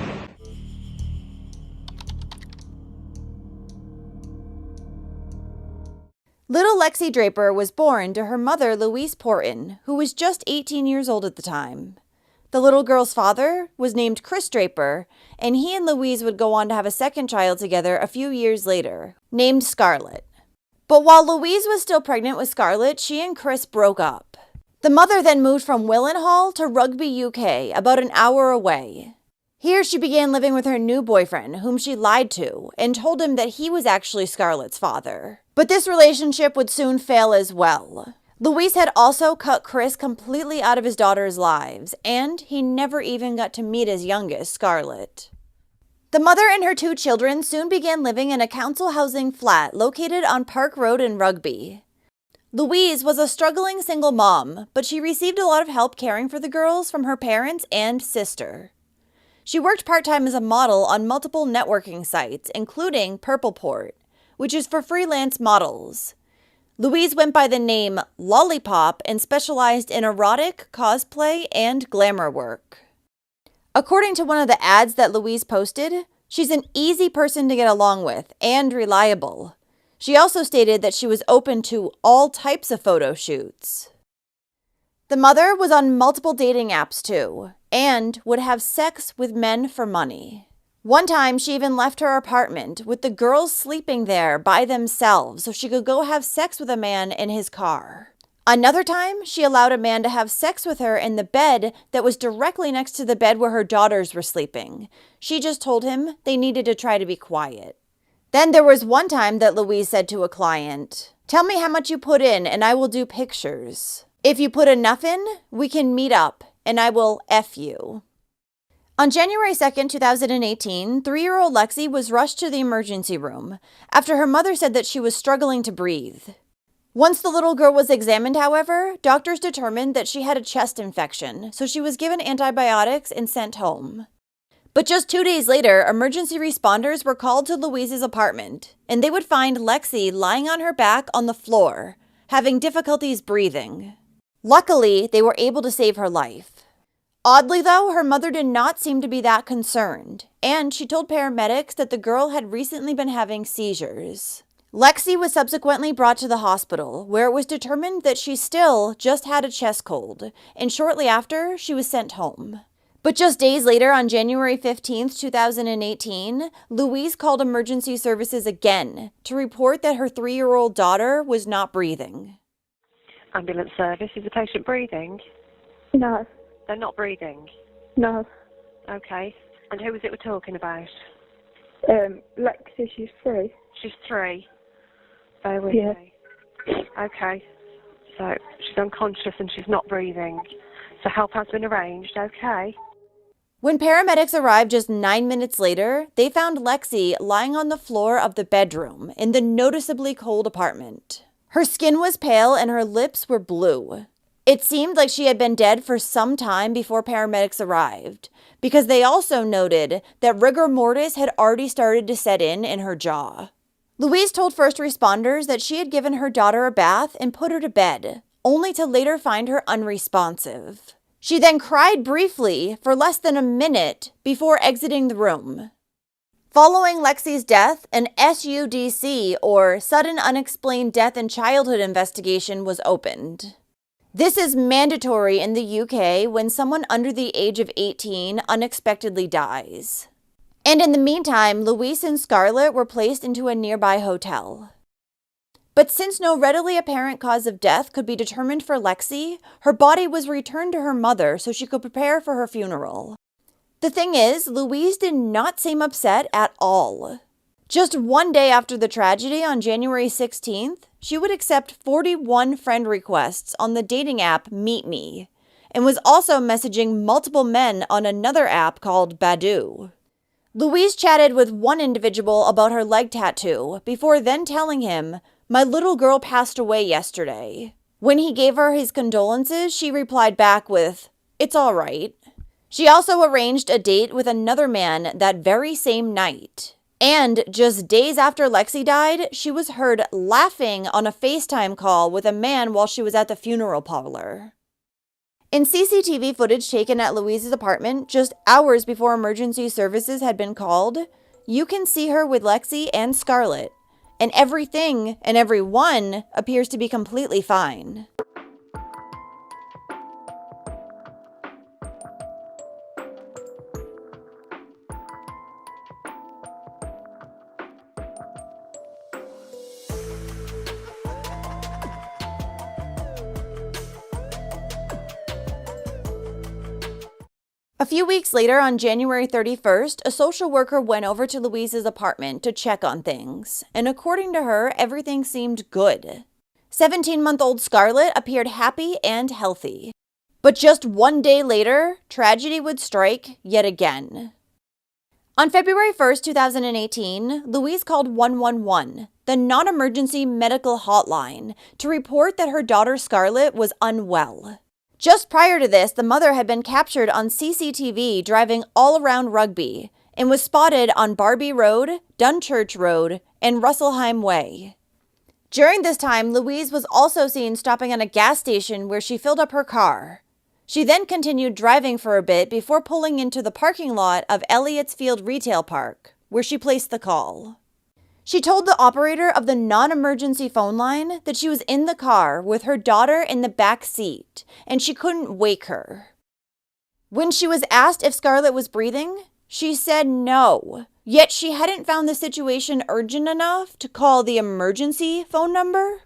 Little Lexi Draper was born to her mother, Louise Porton, who was just 18 years old at the time. The little girl's father was named Chris Draper, and he and Louise would go on to have a second child together a few years later, named Scarlett. But while Louise was still pregnant with Scarlett, she and Chris broke up. The mother then moved from Willenhall to Rugby, UK, about an hour away. Here she began living with her new boyfriend, whom she lied to, and told him that he was actually Scarlett's father. But this relationship would soon fail as well. Louise had also cut Chris completely out of his daughter's lives, and he never even got to meet his youngest, Scarlett. The mother and her 2 children soon began living in a council housing flat located on Park Road in Rugby. Louise was a struggling single mom, but she received a lot of help caring for the girls from her parents and sister. She worked part-time as a model on multiple networking sites, including Purpleport, which is for freelance models. Louise went by the name Lollipop and specialized in erotic, cosplay, and glamour work. According to one of the ads that Louise posted, she's an easy person to get along with and reliable. She also stated that she was open to all types of photo shoots. The mother was on multiple dating apps too, and would have sex with men for money. One time, she even left her apartment with the girls sleeping there by themselves so she could go have sex with a man in his car. Another time, she allowed a man to have sex with her in the bed that was directly next to the bed where her daughters were sleeping. She just told him they needed to try to be quiet. Then there was one time that Louise said to a client, "Tell me how much you put in and I will do pictures. If you put enough in, we can meet up and I will F you." On January 2nd, 2018, 3-year-old Lexi was rushed to the emergency room after her mother said that she was struggling to breathe. Once the little girl was examined, however, doctors determined that she had a chest infection, so she was given antibiotics and sent home. But just 2 days later, emergency responders were called to Louise's apartment, and they would find Lexi lying on her back on the floor, having difficulties breathing. Luckily, they were able to save her life. Oddly, though, her mother did not seem to be that concerned, and she told paramedics that the girl had recently been having seizures. Lexi was subsequently brought to the hospital, where it was determined that she still just had a chest cold, and shortly after, she was sent home. But just days later, on January 15th, 2018, Louise called emergency services again to report that her 3-year-old daughter was not breathing. Ambulance service, is the patient breathing? No. They're not breathing? No. Okay. And who was it we're talking about? Lexi, she's 3. She's 3? Bear with Yeah. me. Okay. So she's unconscious and she's not breathing. So help has been arranged, okay? When paramedics arrived just 9 minutes later, they found Lexi lying on the floor of the bedroom in the noticeably cold apartment. Her skin was pale and her lips were blue. It seemed like she had been dead for some time before paramedics arrived, because they also noted that rigor mortis had already started to set in her jaw. Louise told first responders that she had given her daughter a bath and put her to bed, only to later find her unresponsive. She then cried briefly for less than a minute before exiting the room. Following Lexi's death, an SUDC, or Sudden Unexplained Death in Childhood investigation, was opened. This is mandatory in the UK when someone under the age of 18 unexpectedly dies. And in the meantime, Louise and Scarlett were placed into a nearby hotel. But since no readily apparent cause of death could be determined for Lexi, her body was returned to her mother so she could prepare for her funeral. The thing is, Louise did not seem upset at all. Just one day after the tragedy, on January 16th, she would accept 41 friend requests on the dating app Meet Me, and was also messaging multiple men on another app called Badoo. Louise chatted with one individual about her leg tattoo before then telling him, "My little girl passed away yesterday." When he gave her his condolences, she replied back with, "It's all right." She also arranged a date with another man that very same night. And just days after Lexi died, she was heard laughing on a FaceTime call with a man while she was at the funeral parlor. In CCTV footage taken at Louise's apartment just hours before emergency services had been called, you can see her with Lexi and Scarlett, and everything and everyone appears to be completely fine. A few weeks later, on January 31st, a social worker went over to Louise's apartment to check on things, and according to her, everything seemed good. 17-month-old Scarlett appeared happy and healthy. But just one day later, tragedy would strike yet again. On February 1st, 2018, Louise called 111, the non-emergency medical hotline, to report that her daughter Scarlett was unwell. Just prior to this, the mother had been captured on CCTV driving all around Rugby and was spotted on Barbie Road, Dunchurch Road, and Russellheim Way. During this time, Louise was also seen stopping at a gas station where she filled up her car. She then continued driving for a bit before pulling into the parking lot of Elliott's Field Retail Park, where she placed the call. She told the operator of the non-emergency phone line that she was in the car with her daughter in the back seat, and she couldn't wake her. When she was asked if Scarlett was breathing, she said no, yet she hadn't found the situation urgent enough to call the emergency phone number.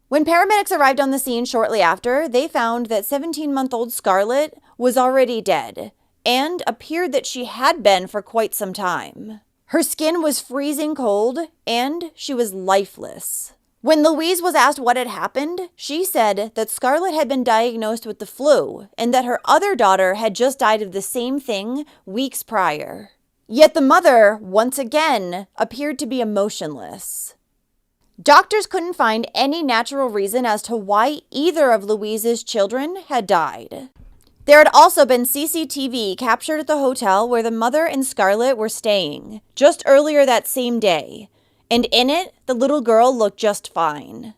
When paramedics arrived on the scene shortly after, they found that 17-month-old Scarlett was already dead and appeared that she had been for quite some time. Her skin was freezing cold and she was lifeless. When Louise was asked what had happened, she said that Scarlett had been diagnosed with the flu and that her other daughter had just died of the same thing weeks prior. Yet the mother, once again, appeared to be emotionless. Doctors couldn't find any natural reason as to why either of Louise's children had died. There had also been CCTV captured at the hotel where the mother and Scarlett were staying just earlier that same day, and in it, the little girl looked just fine.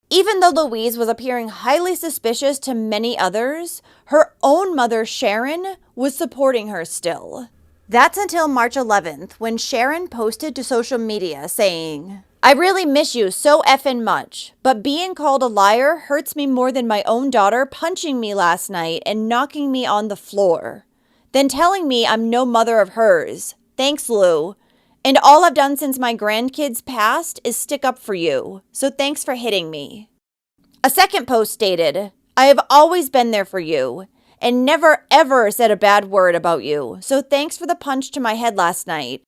Even though Louise was appearing highly suspicious to many others, her own mother, Sharon, was supporting her still. That's until March 11th, when Sharon posted to social media saying, "I really miss you so effing much, but being called a liar hurts me more than my own daughter punching me last night and knocking me on the floor. Then telling me I'm no mother of hers. Thanks, Lou. And all I've done since my grandkids passed is stick up for you, so thanks for hitting me." A second post stated, "I have always been there for you and never ever said a bad word about you, so thanks for the punch to my head last night.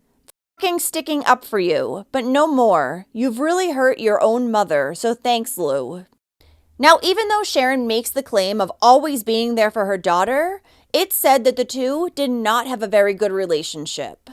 Sticking up for you, but no more. You've really hurt your own mother, so thanks, Lou." Now, even though Sharon makes the claim of always being there for her daughter, it's said that the two did not have a very good relationship.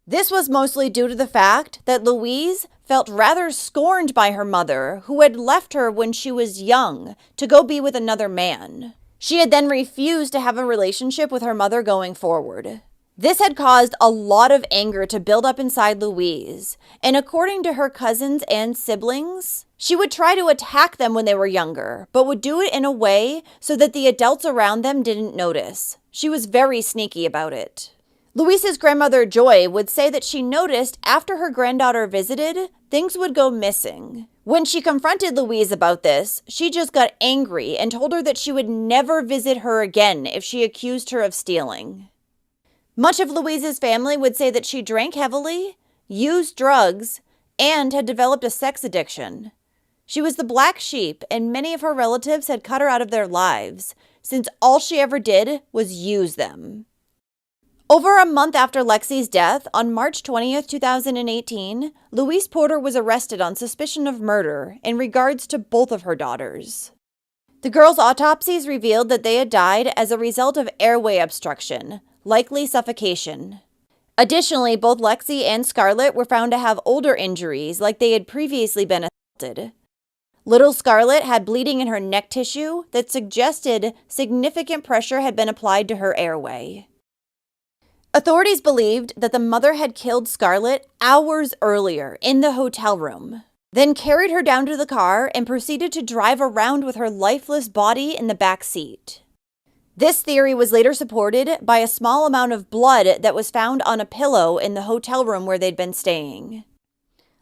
This was mostly due to the fact that Louise felt rather scorned by her mother, who had left her when she was young to go be with another man. She had then refused to have a relationship with her mother going forward. This had caused a lot of anger to build up inside Louise, and according to her cousins and siblings, she would try to attack them when they were younger, but would do it in a way so that the adults around them didn't notice. She was very sneaky about it. Louise's grandmother, Joy, would say that she noticed after her granddaughter visited, things would go missing. When she confronted Louise about this, she just got angry and told her that she would never visit her again if she accused her of stealing. Much of Louise's family would say that she drank heavily, used drugs, and had developed a sex addiction. She was the black sheep, and many of her relatives had cut her out of their lives, since all she ever did was use them. Over a month after Lexi's death, on March 20th, 2018, Louise Porter was arrested on suspicion of murder in regards to both of her daughters. The girls' autopsies revealed that they had died as a result of airway obstruction, likely suffocation. Additionally, both Lexi and Scarlett were found to have older injuries like they had previously been assaulted. Little Scarlett had bleeding in her neck tissue that suggested significant pressure had been applied to her airway. Authorities believed that the mother had killed Scarlett hours earlier in the hotel room, then carried her down to the car and proceeded to drive around with her lifeless body in the back seat. This theory was later supported by a small amount of blood that was found on a pillow in the hotel room where they'd been staying.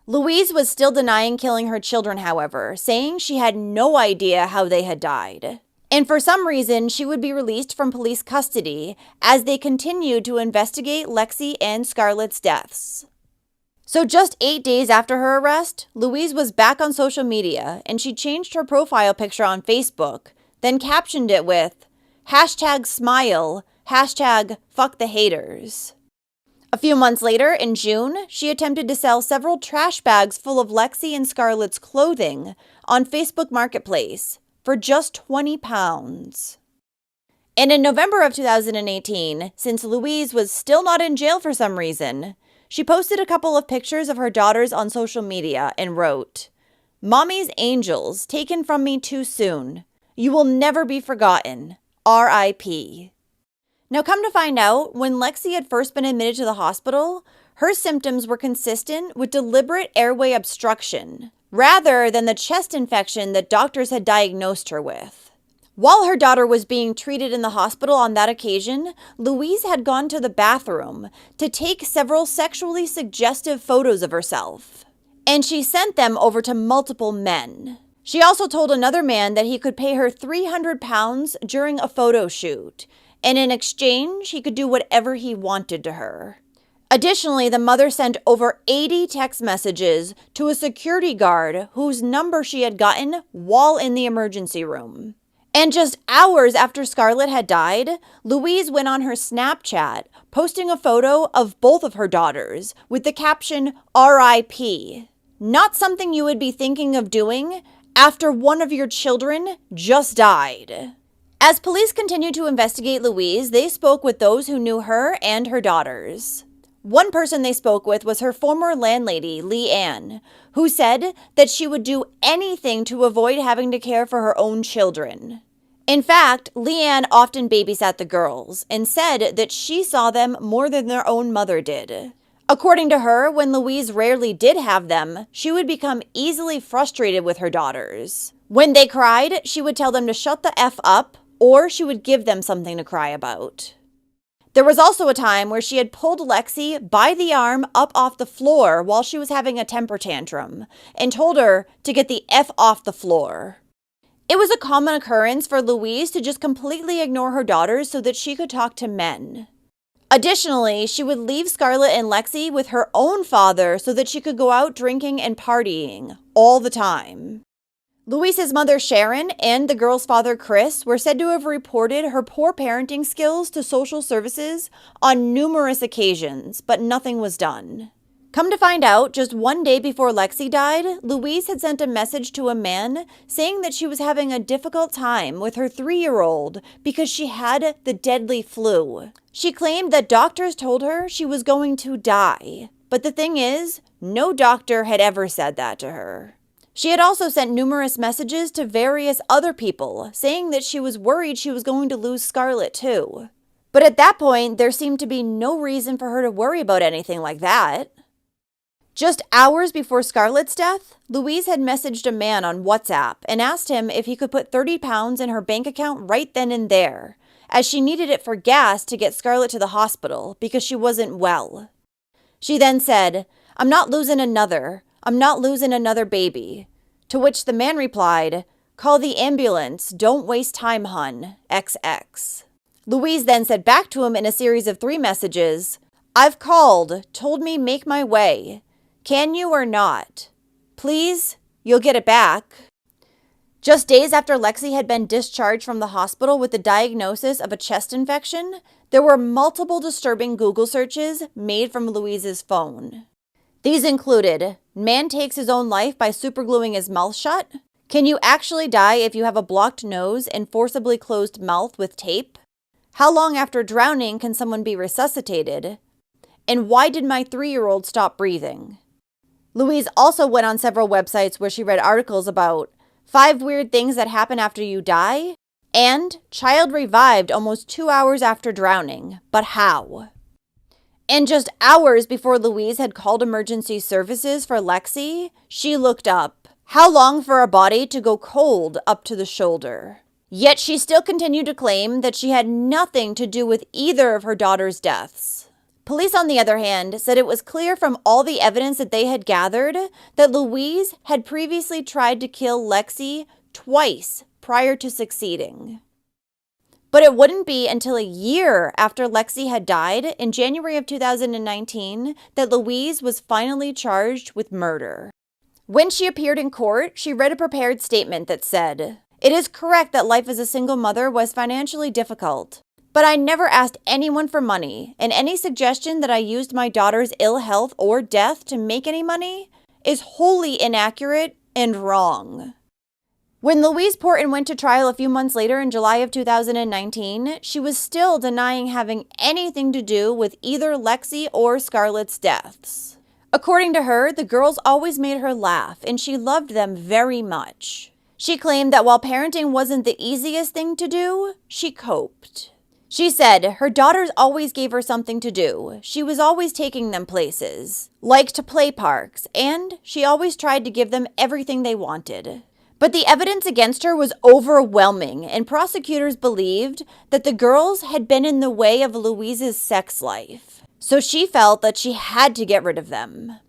Louise was still denying killing her children, however, saying she had no idea how they had died. And for some reason, she would be released from police custody as they continued to investigate Lexi and Scarlett's deaths. So just 8 days after her arrest, Louise was back on social media and she changed her profile picture on Facebook, then captioned it with #smile, #FuckTheHaters. A few months later, in June, she attempted to sell several trash bags full of Lexi and Scarlett's clothing on Facebook Marketplace for just £20. And in November of 2018, since Louise was still not in jail for some reason, she posted a couple of pictures of her daughters on social media and wrote, "Mommy's angels taken from me too soon. You will never be forgotten. R.I.P." Now come to find out, when Lexi had first been admitted to the hospital, her symptoms were consistent with deliberate airway obstruction, rather than the chest infection that doctors had diagnosed her with. While her daughter was being treated in the hospital on that occasion, Louise had gone to the bathroom to take several sexually suggestive photos of herself, and she sent them over to multiple men. She also told another man that he could pay her £300 during a photo shoot, and in exchange, he could do whatever he wanted to her. Additionally, the mother sent over 80 text messages to a security guard whose number she had gotten while in the emergency room. And just hours after Scarlett had died, Louise went on her Snapchat, posting a photo of both of her daughters with the caption "R.I.P." Not something you would be thinking of doing after one of your children just died. As police continued to investigate Louise, they spoke with those who knew her and her daughters. One person they spoke with was her former landlady, Leanne, who said that she would do anything to avoid having to care for her own children. In fact, Leanne often babysat the girls and said that she saw them more than their own mother did. According to her, when Louise rarely did have them, she would become easily frustrated with her daughters. When they cried, she would tell them to shut the F up, or she would give them something to cry about. There was also a time where she had pulled Lexi by the arm up off the floor while she was having a temper tantrum and told her to get the F off the floor. It was a common occurrence for Louise to just completely ignore her daughters so that she could talk to men. Additionally, she would leave Scarlett and Lexi with her own father so that she could go out drinking and partying all the time. Louise's mother, Sharon, and the girl's father, Chris, were said to have reported her poor parenting skills to social services on numerous occasions, but nothing was done. Come to find out, just one day before Lexi died, Louise had sent a message to a man saying that she was having a difficult time with her 3-year-old because she had the deadly flu. She claimed that doctors told her she was going to die, but the thing is, no doctor had ever said that to her. She had also sent numerous messages to various other people, saying that she was worried she was going to lose Scarlett too. But at that point, there seemed to be no reason for her to worry about anything like that. Just hours before Scarlett's death, Louise had messaged a man on WhatsApp and asked him if he could put £30 in her bank account right then and there, as she needed it for gas to get Scarlett to the hospital because she wasn't well. She then said, "I'm not losing another baby." To which the man replied, "Call the ambulance, don't waste time, hun, XX. Louise then said back to him in a series of 3 messages, "I've called, told me make my way. Can you or not? Please, you'll get it back." Just days after Lexi had been discharged from the hospital with the diagnosis of a chest infection, there were multiple disturbing Google searches made from Louise's phone. These included, "Man takes his own life by supergluing his mouth shut," "Can you actually die if you have a blocked nose and forcibly closed mouth with tape?" "How long after drowning can someone be resuscitated?" and "Why did my 3-year-old stop breathing?" Louise also went on several websites where she read articles about 5 weird things that happen after you die, and "Child revived almost 2 hours after drowning, but how?" And just hours before Louise had called emergency services for Lexi, she looked up, "How long for a body to go cold up to the shoulder?" Yet she still continued to claim that she had nothing to do with either of her daughters' deaths. Police, on the other hand, said it was clear from all the evidence that they had gathered that Louise had previously tried to kill Lexi twice prior to succeeding. But it wouldn't be until a year after Lexi had died, in January of 2019, that Louise was finally charged with murder. When she appeared in court, she read a prepared statement that said, "It is correct that life as a single mother was financially difficult, But I never asked anyone for money, and any suggestion that I used my daughter's ill health or death to make any money is wholly inaccurate and wrong. When Louise Porton went to trial a few months later in July of 2019, she was still denying having anything to do with either Lexi or Scarlett's deaths. According to her, the girls always made her laugh, and she loved them very much. She claimed that while parenting wasn't the easiest thing to do, she coped. She said her daughters always gave her something to do. She was always taking them places, like to play parks, and she always tried to give them everything they wanted. But the evidence against her was overwhelming, and prosecutors believed that the girls had been in the way of Louise's sex life. So she felt that she had to get rid of them.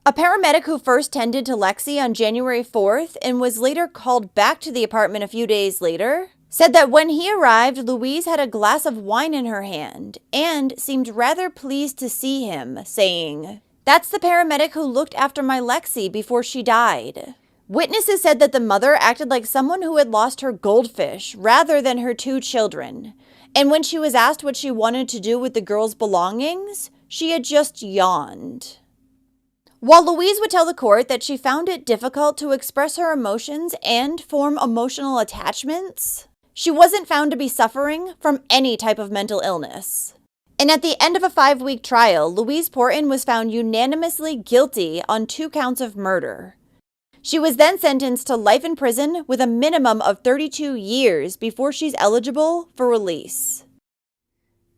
A paramedic who first tended to Lexi on January 4th and was later called back to the apartment a few days later said that when he arrived, Louise had a glass of wine in her hand and seemed rather pleased to see him, saying, "That's the paramedic who looked after my Lexi before she died." Witnesses said that the mother acted like someone who had lost her goldfish rather than her 2 children, and when she was asked what she wanted to do with the girls' belongings, she had just yawned. While Louise would tell the court that she found it difficult to express her emotions and form emotional attachments, she wasn't found to be suffering from any type of mental illness. And at the end of a 5-week trial, Louise Porton was found unanimously guilty on 2 counts of murder. She was then sentenced to life in prison with a minimum of 32 years before she's eligible for release.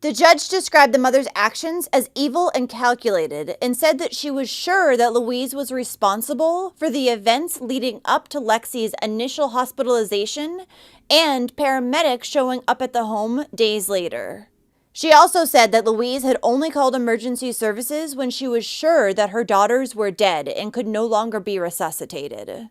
The judge described the mother's actions as evil and calculated and said that she was sure that Louise was responsible for the events leading up to Lexi's initial hospitalization and paramedics showing up at the home days later. She also said that Louise had only called emergency services when she was sure that her daughters were dead and could no longer be resuscitated.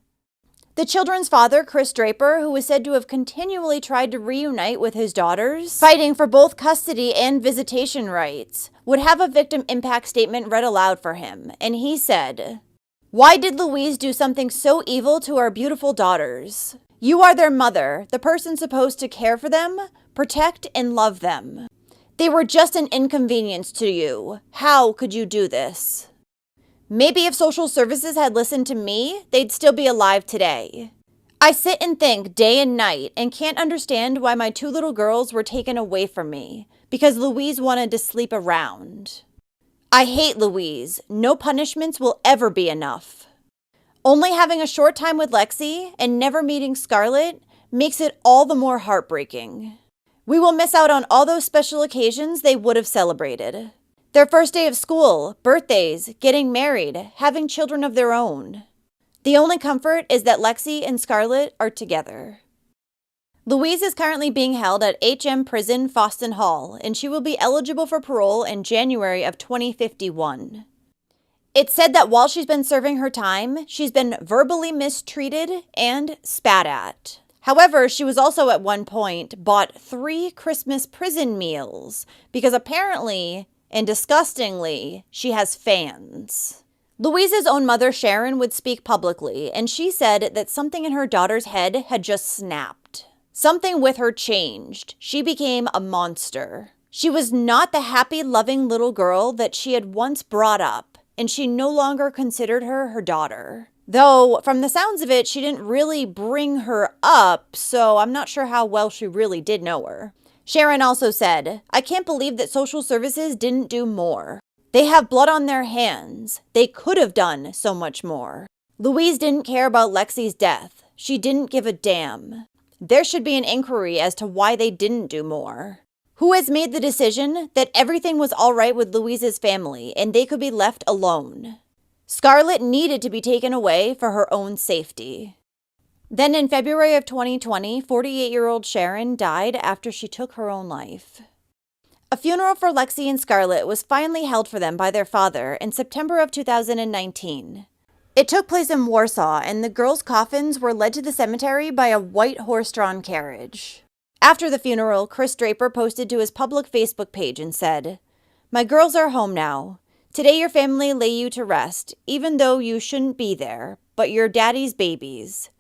The children's father, Chris Draper, who was said to have continually tried to reunite with his daughters, fighting for both custody and visitation rights, would have a victim impact statement read aloud for him, and he said, "Why did Louise do something so evil to our beautiful daughters? You are their mother, the person supposed to care for them, protect, and love them. They were just an inconvenience to you. How could you do this? Maybe if social services had listened to me, they'd still be alive today. I sit and think day and night and can't understand why my 2 little girls were taken away from me because Louise wanted to sleep around. I hate Louise. No punishments will ever be enough. Only having a short time with Lexi and never meeting Scarlett makes it all the more heartbreaking. We will miss out on all those special occasions they would have celebrated. Their first day of school, birthdays, getting married, having children of their own. The only comfort is that Lexi and Scarlett are together." Louise is currently being held at HM Prison, Foston Hall, and she will be eligible for parole in January of 2051. It's said that while she's been serving her time, she's been verbally mistreated and spat at. However, she was also at one point bought 3 Christmas prison meals because apparently, and disgustingly, she has fans. Louise's own mother, Sharon, would speak publicly, and she said that something in her daughter's head had just snapped. Something with her changed. She became a monster. She was not the happy, loving little girl that she had once brought up, and she no longer considered her daughter. Though, from the sounds of it, she didn't really bring her up, so I'm not sure how well she really did know her. Sharon also said, "I can't believe that social services didn't do more. They have blood on their hands. They could have done so much more." Louise didn't care about Lexi's death. She didn't give a damn. There should be an inquiry as to why they didn't do more. Who has made the decision that everything was all right with Louise's family and they could be left alone? Scarlett needed to be taken away for her own safety. Then in February of 2020, 48-year-old Sharon died after she took her own life. A funeral for Lexi and Scarlett was finally held for them by their father in September of 2019. It took place in Warsaw, and the girls' coffins were led to the cemetery by a white horse-drawn carriage. After the funeral, Chris Draper posted to his public Facebook page and said, "My girls are home now. Today your family lay you to rest, even though you shouldn't be there, but you're daddy's babies.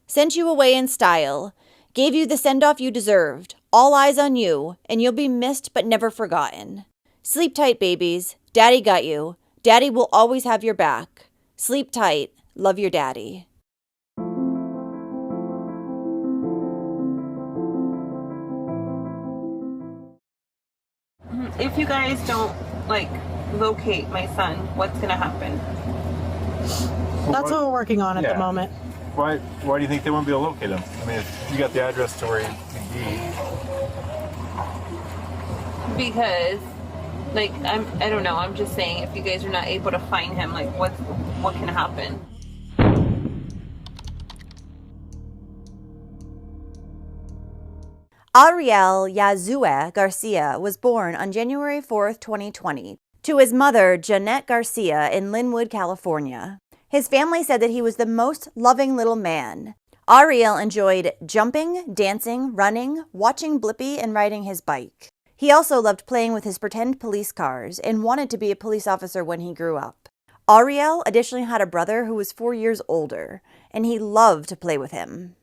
Sent you away in style. Gave you the send-off you deserved. All eyes on you, and you'll be missed but never forgotten. Sleep tight, babies. Daddy got you. Daddy will always have your back. Sleep tight. Love your daddy. If you guys don't, locate my son, what's going to happen? That's what we're working on at the moment. Why do you think they won't be able to locate him? I mean, if you got the address to where he'd be. Because, I don't know, I'm just saying, if you guys are not able to find him, what can happen? Ariel Yazue Garcia was born on January 4th, 2020, to his mother, Jeanette Garcia, in Linwood, California. His family said that he was the most loving little man. Ariel enjoyed jumping, dancing, running, watching Blippi, and riding his bike. He also loved playing with his pretend police cars and wanted to be a police officer when he grew up. Ariel additionally had a brother who was 4 years older, and he loved to play with him.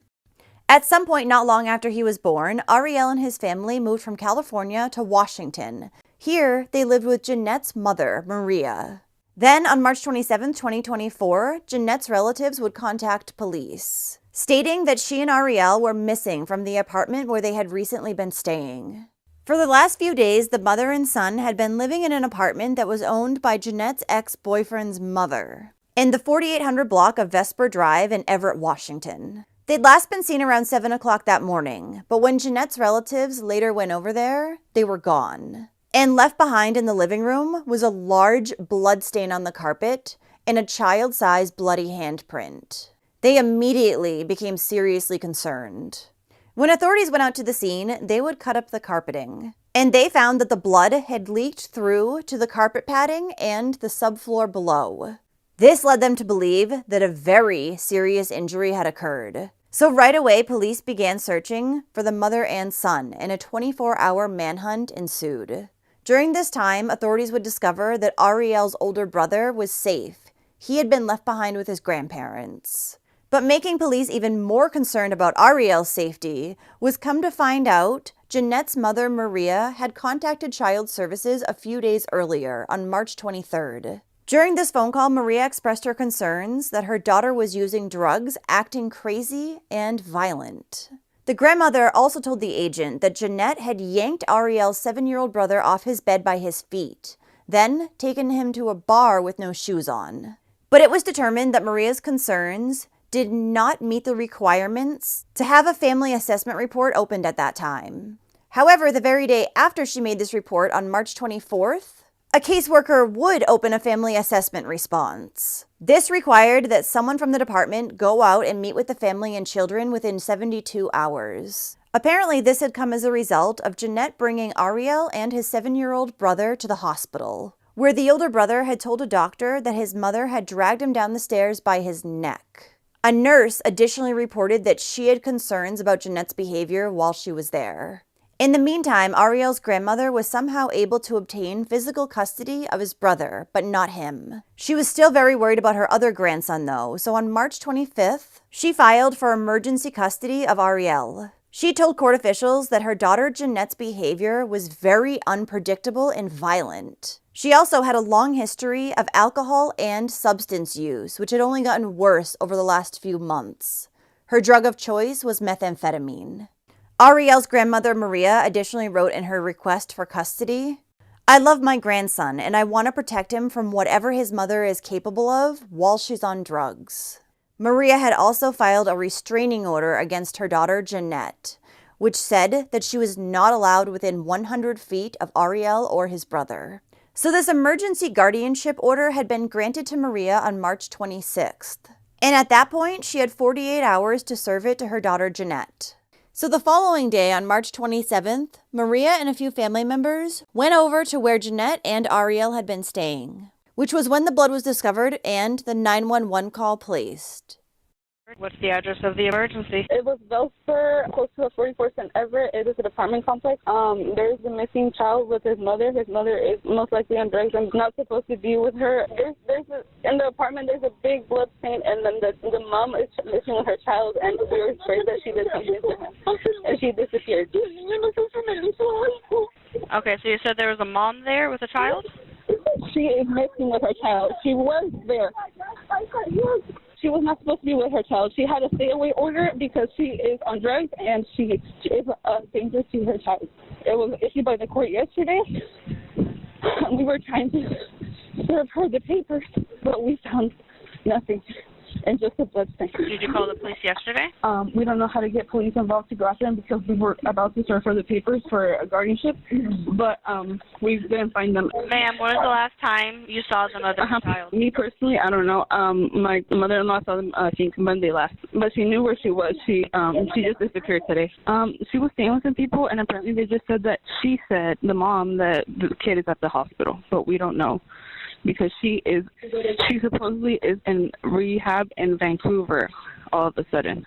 At some point not long after he was born, Ariel and his family moved from California to Washington. Here, they lived with Jeanette's mother, Maria. Then, on March 27, 2024, Jeanette's relatives would contact police, stating that she and Ariel were missing from the apartment where they had recently been staying. For the last few days, the mother and son had been living in an apartment that was owned by Jeanette's ex-boyfriend's mother, in the 4800 block of Vesper Drive in Everett, Washington. They'd last been seen around 7 o'clock that morning, but when Jeanette's relatives later went over there, they were gone. And left behind in the living room was a large blood stain on the carpet and a child-sized bloody handprint. They immediately became seriously concerned. When authorities went out to the scene, they would cut up the carpeting, and they found that the blood had leaked through to the carpet padding and the subfloor below. This led them to believe that a very serious injury had occurred. So right away, police began searching for the mother and son, and a 24-hour manhunt ensued. During this time, authorities would discover that Ariel's older brother was safe. He had been left behind with his grandparents. But making police even more concerned about Ariel's safety was come to find out Jeanette's mother, Maria, had contacted Child Services a few days earlier, on March 23rd. During this phone call, Maria expressed her concerns that her daughter was using drugs, acting crazy, and violent. The grandmother also told the agent that Jeanette had yanked Ariel's 7-year-old brother off his bed by his feet, then taken him to a bar with no shoes on. But it was determined that Maria's concerns did not meet the requirements to have a family assessment report opened at that time. However, the very day after she made this report on March 24th, a caseworker would open a family assessment response. This required that someone from the department go out and meet with the family and children within 72 hours. Apparently, this had come as a result of Jeanette bringing Ariel and his 7-year-old brother to the hospital, where the older brother had told a doctor that his mother had dragged him down the stairs by his neck. A nurse additionally reported that she had concerns about Jeanette's behavior while she was there. In the meantime, Ariel's grandmother was somehow able to obtain physical custody of his brother, but not him. She was still very worried about her other grandson, though, so on March 25th, she filed for emergency custody of Ariel. She told court officials that her daughter Jeanette's behavior was very unpredictable and violent. She also had a long history of alcohol and substance use, which had only gotten worse over the last few months. Her drug of choice was methamphetamine. Ariel's grandmother, Maria, additionally wrote in her request for custody, "I love my grandson, and I want to protect him from whatever his mother is capable of while she's on drugs." Maria had also filed a restraining order against her daughter, Jeanette, which said that she was not allowed within 100 feet of Ariel or his brother. So this emergency guardianship order had been granted to Maria on March 26th. And at that point, she had 48 hours to serve it to her daughter, Jeanette. So the following day, on March 27th, Maria and a few family members went over to where Jeanette and Ariel had been staying, which was when the blood was discovered and the 911 call placed. What's the address of the emergency? It was Vesper, close to the 44th and Everett. It is an apartment complex. There's a missing child with his mother. His mother is most likely on drugs and not supposed to be with her. In the apartment, there's a big blood stain, and then the mom is missing with her child, and we were afraid that she did something to him. So you said there was a mom there with a child? She is missing with her child. She was there. She was not supposed to be with her child. She had a stay-away order because she is on drugs and she is a danger to her child. It was issued by the court yesterday. We were trying to serve her the papers, but we found nothing. And just a blood stain. Did you call the police yesterday? We don't know how to get police involved to go after them because we were about to serve for the papers for a guardianship, but we didn't find them. Ma'am, when was the last time you saw the mother and child? Me personally, I don't know. My mother-in-law saw them, I think, Monday last, but she knew where she was. She just disappeared today. She was staying with some people, and apparently they just said that she said, the mom, that the kid is at the hospital, but we don't know. Because she supposedly is in rehab in Vancouver all of a sudden.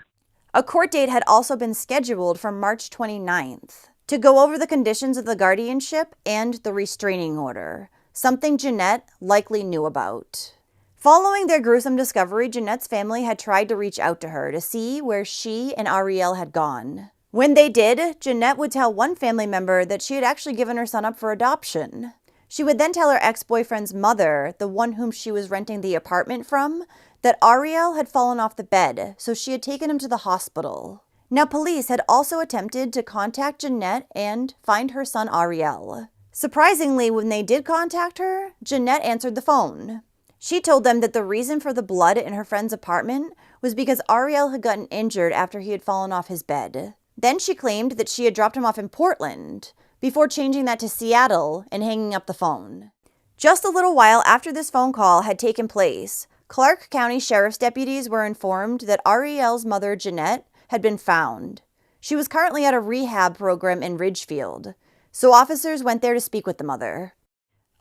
A court date had also been scheduled for March 29th to go over the conditions of the guardianship and the restraining order, something Jeanette likely knew about. Following their gruesome discovery, Jeanette's family had tried to reach out to her to see where she and Ariel had gone. When they did, Jeanette would tell one family member that she had actually given her son up for adoption. She would then tell her ex-boyfriend's mother, the one whom she was renting the apartment from, that Ariel had fallen off the bed, so she had taken him to the hospital. Now, police had also attempted to contact Jeanette and find her son Ariel. Surprisingly, when they did contact her, Jeanette answered the phone. She told them that the reason for the blood in her friend's apartment was because Ariel had gotten injured after he had fallen off his bed. Then she claimed that she had dropped him off in Portland, before changing that to Seattle and hanging up the phone. Just a little while after this phone call had taken place, Clark County Sheriff's deputies were informed that Ariel's mother, Jeanette, had been found. She was currently at a rehab program in Ridgefield, so officers went there to speak with the mother.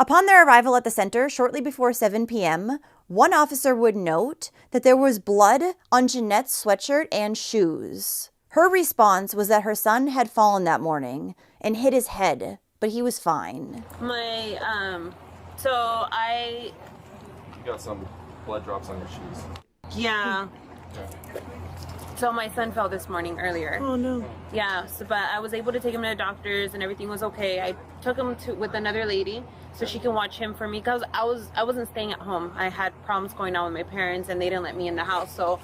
Upon their arrival at the center shortly before 7 p.m., one officer would note that there was blood on Jeanette's sweatshirt and shoes. Her response was that her son had fallen that morning and hit his head, but he was fine. You got some blood drops on your shoes. Yeah. So my son fell this morning earlier. Oh no. Yeah, but I was able to take him to the doctors and everything was okay. I took him with another lady so she can watch him for me because I wasn't staying at home. I had problems going on with my parents and they didn't let me in the house. So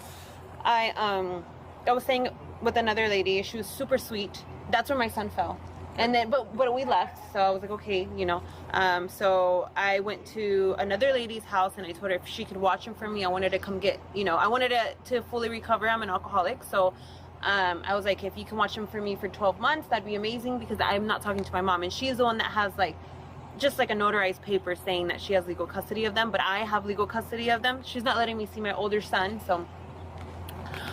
I was staying with another lady. She was super sweet. That's where my son fell. And then, but we left, so I was like, okay, so I went to another lady's house and I told her if she could watch him for me. I wanted to come get, I wanted to fully recover. I'm an alcoholic, so I was like, if you can watch him for me for 12 months, that'd be amazing because I'm not talking to my mom, and she's the one that has just like a notarized paper saying that she has legal custody of them, but I have legal custody of them. She's not letting me see my older son, so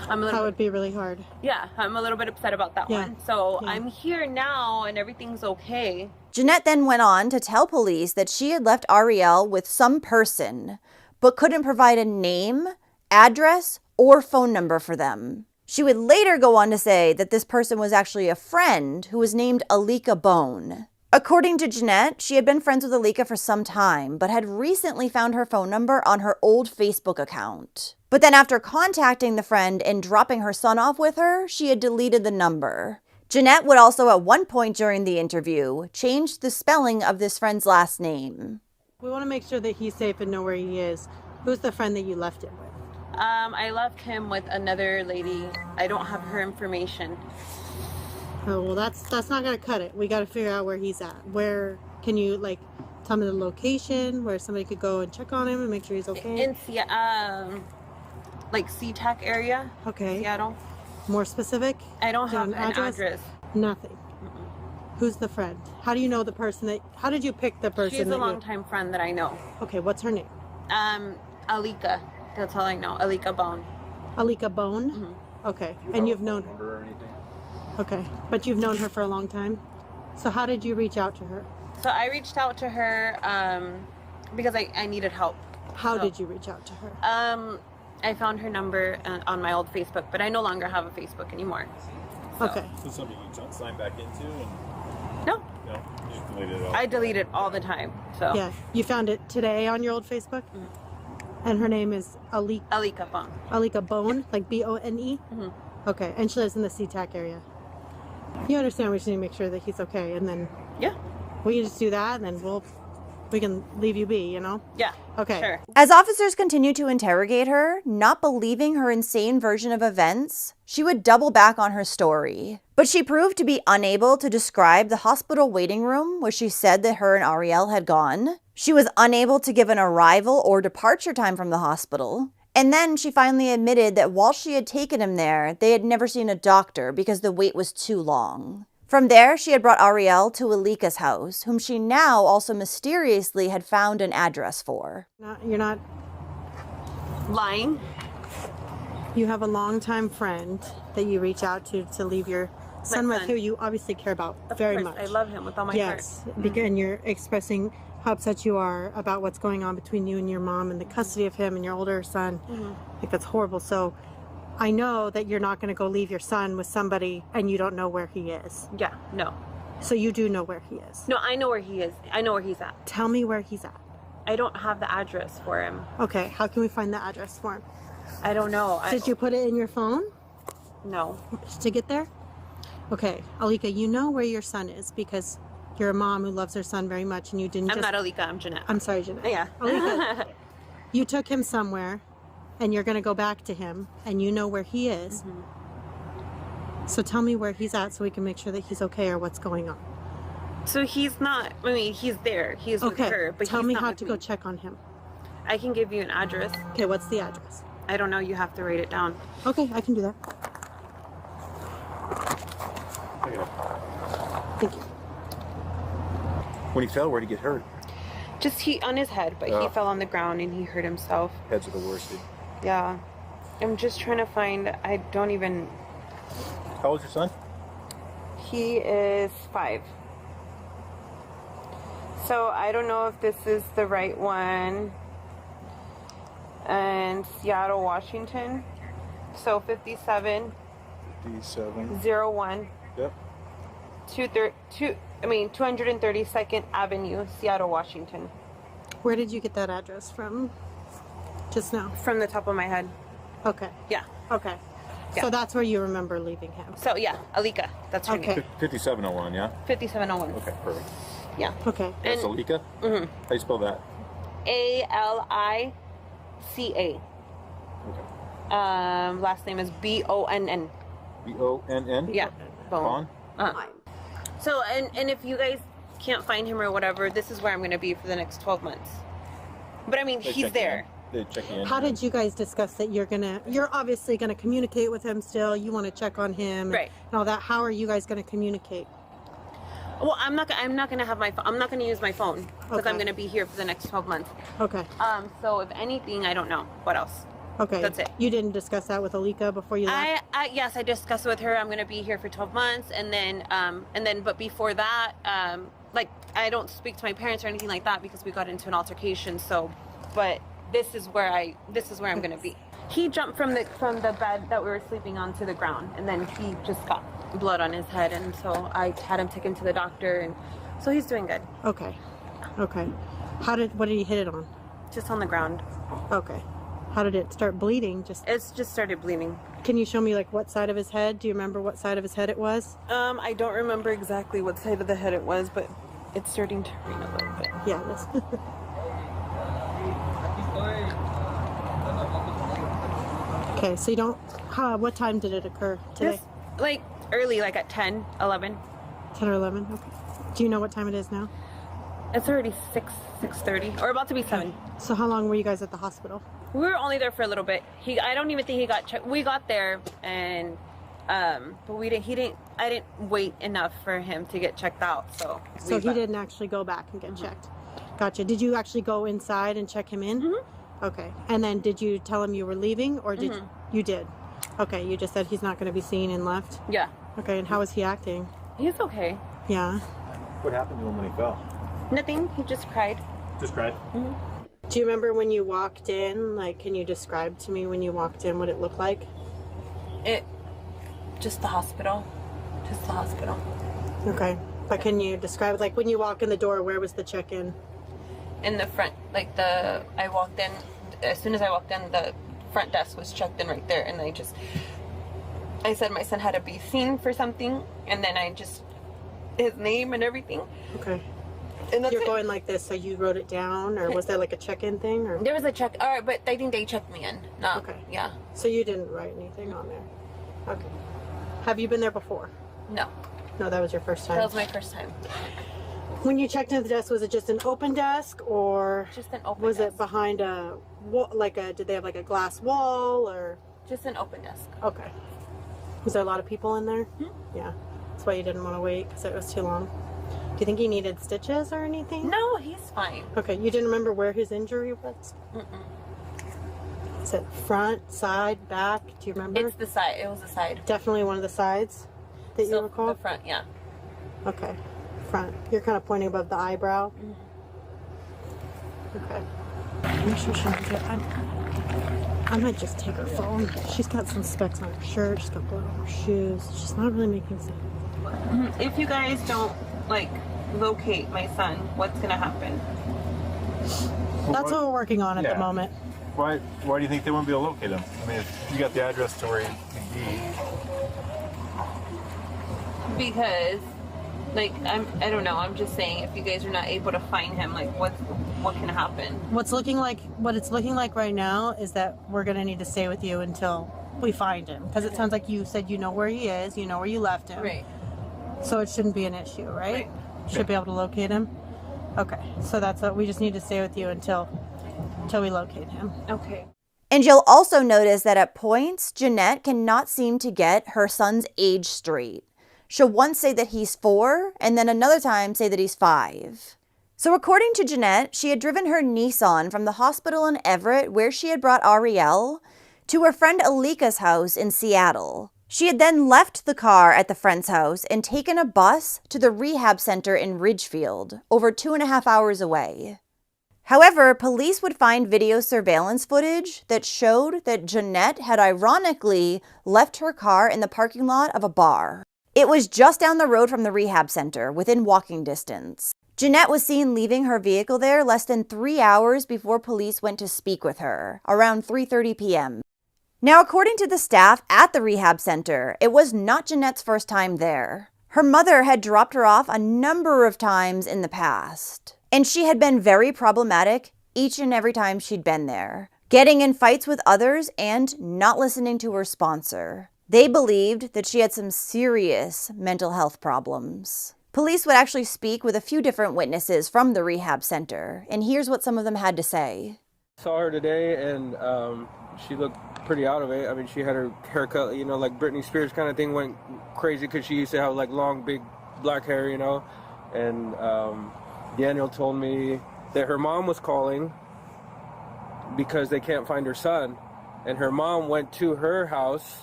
that would be really hard. Yeah, I'm a little bit upset about that one. So I'm here now and everything's okay. Jeanette then went on to tell police that she had left Ariel with some person, but couldn't provide a name, address, or phone number for them. She would later go on to say that this person was actually a friend who was named Alika Bone. According to Jeanette, she had been friends with Alika for some time, but had recently found her phone number on her old Facebook account. But then after contacting the friend and dropping her son off with her, she had deleted the number. Jeanette would also at one point during the interview change the spelling of this friend's last name. We want to make sure that he's safe and know where he is. Who's the friend that you left him with? I left him with another lady. I don't have her information. Oh, well, that's not going to cut it. We got to figure out where he's at. Where can you, tell me the location where somebody could go and check on him and make sure he's okay? In SeaTac area. Okay. Seattle. More specific? I don't have an address. Nothing. Who's the friend? How do you know the person how did you pick the person? She's a longtime friend that I know. Okay, what's her name? Alika. That's all I know. Alika Bone. Alika Bone? Mm-hmm. Okay. And you've known her? Or anything? Okay. But you've known her for a long time? So how did you reach out to her? So I reached out to her because I needed help. How did you reach out to her? I found her number on my old Facebook, but I no longer have a Facebook anymore. So. Okay. So something you sign back into? No. No? You just deleted it all? I delete it all the time. So. Yeah. You found it today on your old Facebook? Mm-hmm. And her name is Alika Bone. Alika Bone? Like B-O-N-E? Mm-hmm. Okay. And she lives in the SeaTac area. You understand we should need to make sure that he's okay, and then... Yeah. We can just do that, and then we can leave you be, you know? Yeah. Okay. Sure. As officers continued to interrogate her, not believing her insane version of events, she would double back on her story. But she proved to be unable to describe the hospital waiting room where she said that her and Ariel had gone. She was unable to give an arrival or departure time from the hospital. And then she finally admitted that while she had taken him there, they had never seen a doctor because the wait was too long. From there, she had brought Ariel to Alika's house, whom she now also mysteriously had found an address for. You're not lying. You have a longtime friend that you reach out to leave your son with, who you obviously care about very much. I love him with all my heart. Yes, and you're expressing how upset you are about what's going on between you and your mom and the custody of him and your older son. Like, that's horrible. So I know that you're not going to go leave your son with somebody and you don't know where he is. Yeah, no. So you do know where he is? No, I know where he is. I know where he's at. Tell me where he's at. I don't have the address for him. Okay, how can we find the address for him? I don't know. Did you put it in your phone? No. To get there? Okay, Alika, you know where your son is because you're a mom who loves her son very much, and you didn't I'm not Alika, I'm Jeanette. I'm sorry, Jeanette. Yeah. Alika, you took him somewhere, and you're going to go back to him, and you know where he is. So tell me where he's at so we can make sure that he's okay or what's going on. So he's not, I mean, he's there. He's with her, but tell he's me not how with to me. go check on him. I can give you an address. Okay, what's the address? I don't know. You have to write it down. Okay, I can do that. Thank you. When he fell, where'd he get hurt? Just on his head, but he fell on the ground and he hurt himself. Heads are the worst. Yeah. I'm just trying to find, I don't even... How old's your son? He is 5. So I don't know if this is the right one. And Seattle, Washington. So 57. 01. Yep. 232nd Avenue, Seattle, Washington. Where did you get that address from just now? From the top of my head. Okay. Yeah. Okay. Yeah. So that's where you remember leaving him. So yeah, Alika. That's her name. 5701, yeah? 5701. Okay, perfect. Yeah. Okay. That's Alika? Mm-hmm. How do you spell that? Alica. Okay. Last name is Bonn. Bonn? Yeah. Bonn? So, and if you guys can't find him or whatever, this is where I'm going to be for the next 12 months. But I mean, he's there. They check in. How did you guys discuss that you're obviously gonna communicate with him still, you want to check on him right. and all that. How are you guys gonna communicate? Well, I'm not gonna have my phone. I'm not gonna use my phone because I'm gonna be here for the next 12 months. Okay. So if anything, I don't know. What else? Okay. That's it. You didn't discuss that with Alika before you left? Yes, I discussed with her. I'm gonna be here for 12 months, and then, but before that, like I don't speak to my parents or anything like that because we got into an altercation. So, but this is where I'm gonna be. He jumped from the bed that we were sleeping on to the ground, and then he just got blood on his head, and so I had him taken to the doctor, and so he's doing good. Okay. Okay. What did he hit it on? Just on the ground. Okay. How did it start bleeding? It's just started bleeding. Can you show me like what side of his head? Do you remember what side of his head it was? I don't remember exactly what side of the head it was, but it's starting to rain a little bit. Yeah, it is. Okay, so you don't... what time did it occur today? Just, like, early, like at 10, 11. 10 or 11? Okay. Do you know what time it is now? It's already 6:30, or about to be 7. So how long were you guys at the hospital? We were only there for a little bit. I don't even think he got checked. We got there, and, but I didn't wait enough for him to get checked out, so. So he didn't actually go back and get checked. Gotcha. Did you actually go inside and check him in? Mm-hmm. Okay. And then did you tell him you were leaving, or did you did? Okay, you just said he's not going to be seen and left? Yeah. Okay, and how is he acting? He's okay. Yeah. What happened to him when he fell? Nothing. He just cried. Just cried? Mm-hmm. Do you remember when you walked in? Like, can you describe to me when you walked in what it looked like? Just the hospital. Just the hospital. Okay. But can you describe, like, when you walk in the door, where was the check-in? In the front, like I walked in, as soon as I walked in, the front desk was checked in right there, and I said my son had to be seen for something, and then his name and everything. Okay. And that's You're it. going like this, so you wrote it down, or was there like a check-in thing? Or There was a check. All right, but I think they checked me in. No. Okay. Yeah. So you didn't write anything on there. Okay. Have you been there before? No. No, that was your first time. That was my first time. When you checked into the desk, was it just an open desk, or just an open was desk. it behind a wall, did they have like a glass wall, or just an open desk? Okay. Was there a lot of people in there? Yeah. That's why you didn't want to wait, because it was too long. Do you think he needed stitches or anything? No, he's fine. Okay, you didn't remember where his injury was? Is it front, side, back? Do you remember? It's the side. It was the side. Definitely one of the sides that you recall? The front, yeah. Okay, front. You're kind of pointing above the eyebrow? Okay. Make sure she doesn't get... I might just take her phone. She's got some specks on her shirt. She's got blood on her shoes. She's not really making sense. If you guys don't, locate my son, what's going to happen? That's what we're working on at the moment. Why do you think they won't be able to locate him? I mean, if you got the address to where he'd be. Because, I don't know. I'm just saying, if you guys are not able to find him, what can happen? What it's looking like right now is that we're going to need to stay with you until we find him. Because it sounds like you said you know where he is, you know where you left him. Right. So it shouldn't be an issue, right? Should be able to locate him? Okay. So that's what we just need to stay with you until we locate him. Okay. And you'll also notice that at points, Jeanette cannot seem to get her son's age straight. She'll once say that he's 4, and then another time say that he's 5. So according to Jeanette, she had driven her Nissan from the hospital in Everett, where she had brought Ariel, to her friend Alika's house in Seattle. She had then left the car at the friend's house and taken a bus to the rehab center in Ridgefield, over 2.5 hours away. However, police would find video surveillance footage that showed that Jeanette had ironically left her car in the parking lot of a bar. It was just down the road from the rehab center, within walking distance. Jeanette was seen leaving her vehicle there less than 3 hours before police went to speak with her, around 3:30 p.m. Now, according to the staff at the rehab center, it was not Jeanette's first time there. Her mother had dropped her off a number of times in the past, and she had been very problematic each and every time she'd been there, getting in fights with others and not listening to her sponsor. They believed that she had some serious mental health problems. Police would actually speak with a few different witnesses from the rehab center, and here's what some of them had to say. Saw her today, and she looked pretty out of it. I mean, she had her haircut, like Britney Spears kind of thing, went crazy because she used to have long, big black hair, And Daniel told me that her mom was calling because they can't find her son, and her mom went to her house